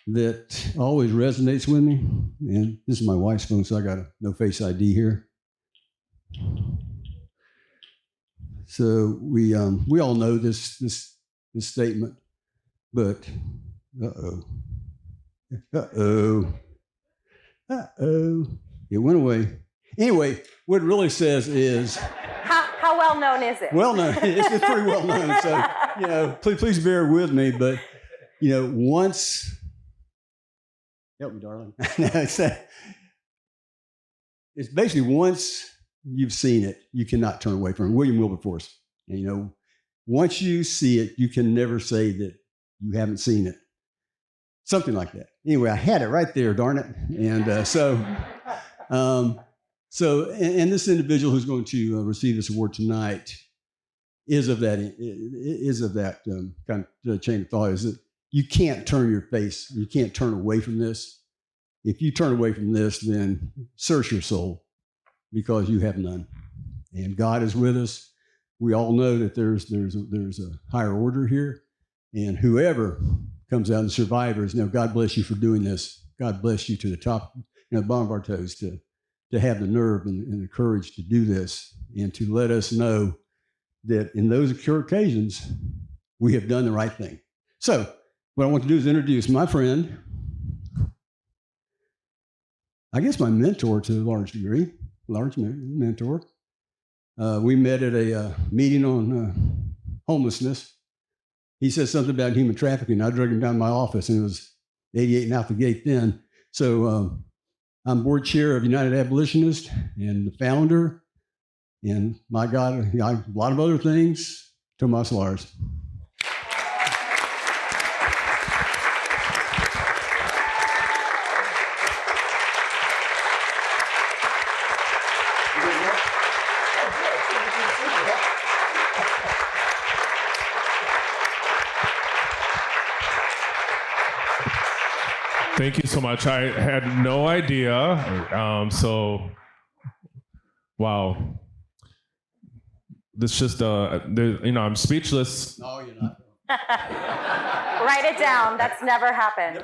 that always resonates with me. And this is my wife's phone, so I got a no face ID here. So we all know this statement, but uh-oh. Uh-oh. It went away. Anyway, what it really says is... How well known is it? Well known. It's pretty well known. So, please bear with me. But, once... Help me, darling. It's basically once you've seen it, you cannot turn away from it. William Wilberforce. And, once you see it, you can never say that you haven't seen it. Something like that. Anyway, I had it right there, darn it. And and this individual who's going to receive this award tonight is of that kind of chain of thought. Is that you can't turn your face, you can't turn away from this. If you turn away from this, then search your soul, because you have none. And God is with us. We all know that there's a higher order here, and whoever comes out and survivors, God bless you for doing this. God bless you to the top, the bottom of our toes to have the nerve and the courage to do this, and to let us know that in those occasions, we have done the right thing. So what I want to do is introduce my friend, I guess my mentor to a large degree, mentor. We met at a meeting on homelessness. He said something about human trafficking. I dragged him down to my office, and it was 88 and out the gate then. So I'm board chair of United Abolitionists and the founder, and my God, a lot of other things. Tomas Lars. Thank you so much. I had no idea. Wow. This just, I'm speechless. No, you're not. Write it down. That's never happened.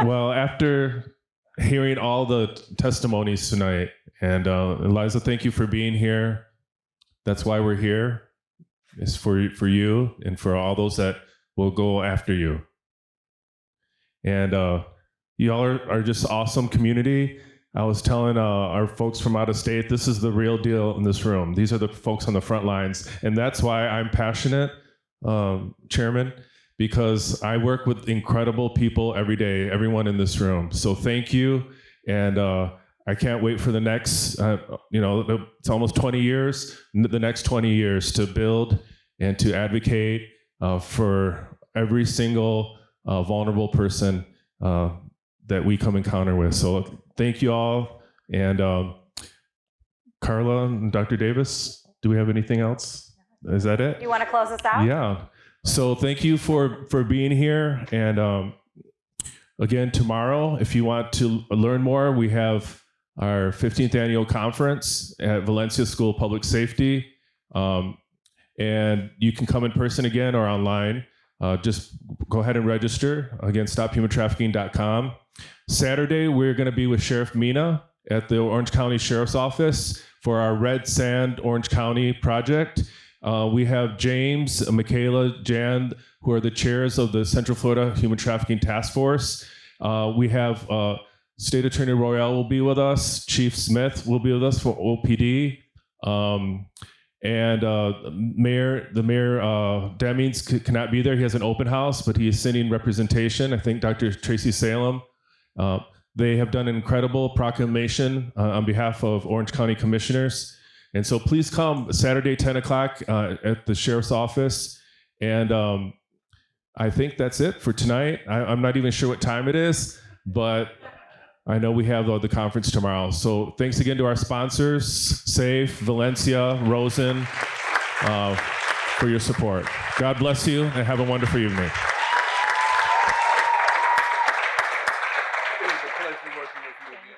Well, after hearing all the testimonies tonight, and Eliza, thank you for being here. That's why we're here. It's for you and for all those that will go after you. And you all are just awesome community. I was telling our folks from out of state, this is the real deal in this room. These are the folks on the front lines. And that's why I'm passionate, Chairman, because I work with incredible people every day, everyone in this room. So thank you. And I can't wait for the next, it's almost 20 years, the next 20 years to build and to advocate for every single vulnerable person that we come encounter with. So thank you all. And Carla and Dr. Davis, do we have anything else? Is that it? You want to close us out? Yeah. So thank you for being here. And again, tomorrow, if you want to learn more, we have our 15th annual conference at Valencia School of Public Safety. And you can come in person again or online. Just go ahead and register. Again, stophumantrafficking.com. Saturday, we're going to be with Sheriff Mina at the Orange County Sheriff's Office for our Red Sand Orange County project. We have James, Michaela, Jan, who are the chairs of the Central Florida Human Trafficking Task Force. We have State Attorney Royale will be with us. Chief Smith will be with us for OPD. And the mayor Demings cannot be there. He has an open house, but he is sending representation. I think Dr. Tracy Salem. They have done an incredible proclamation on behalf of Orange County commissioners. And so please come Saturday, 10 o'clock at the sheriff's office. And I think that's it for tonight. I'm not even sure what time it is, but I know we have the conference tomorrow. So thanks again to our sponsors, SAFE, Valencia, Rosen, for your support. God bless you and have a wonderful evening. It was a pleasure working with you again.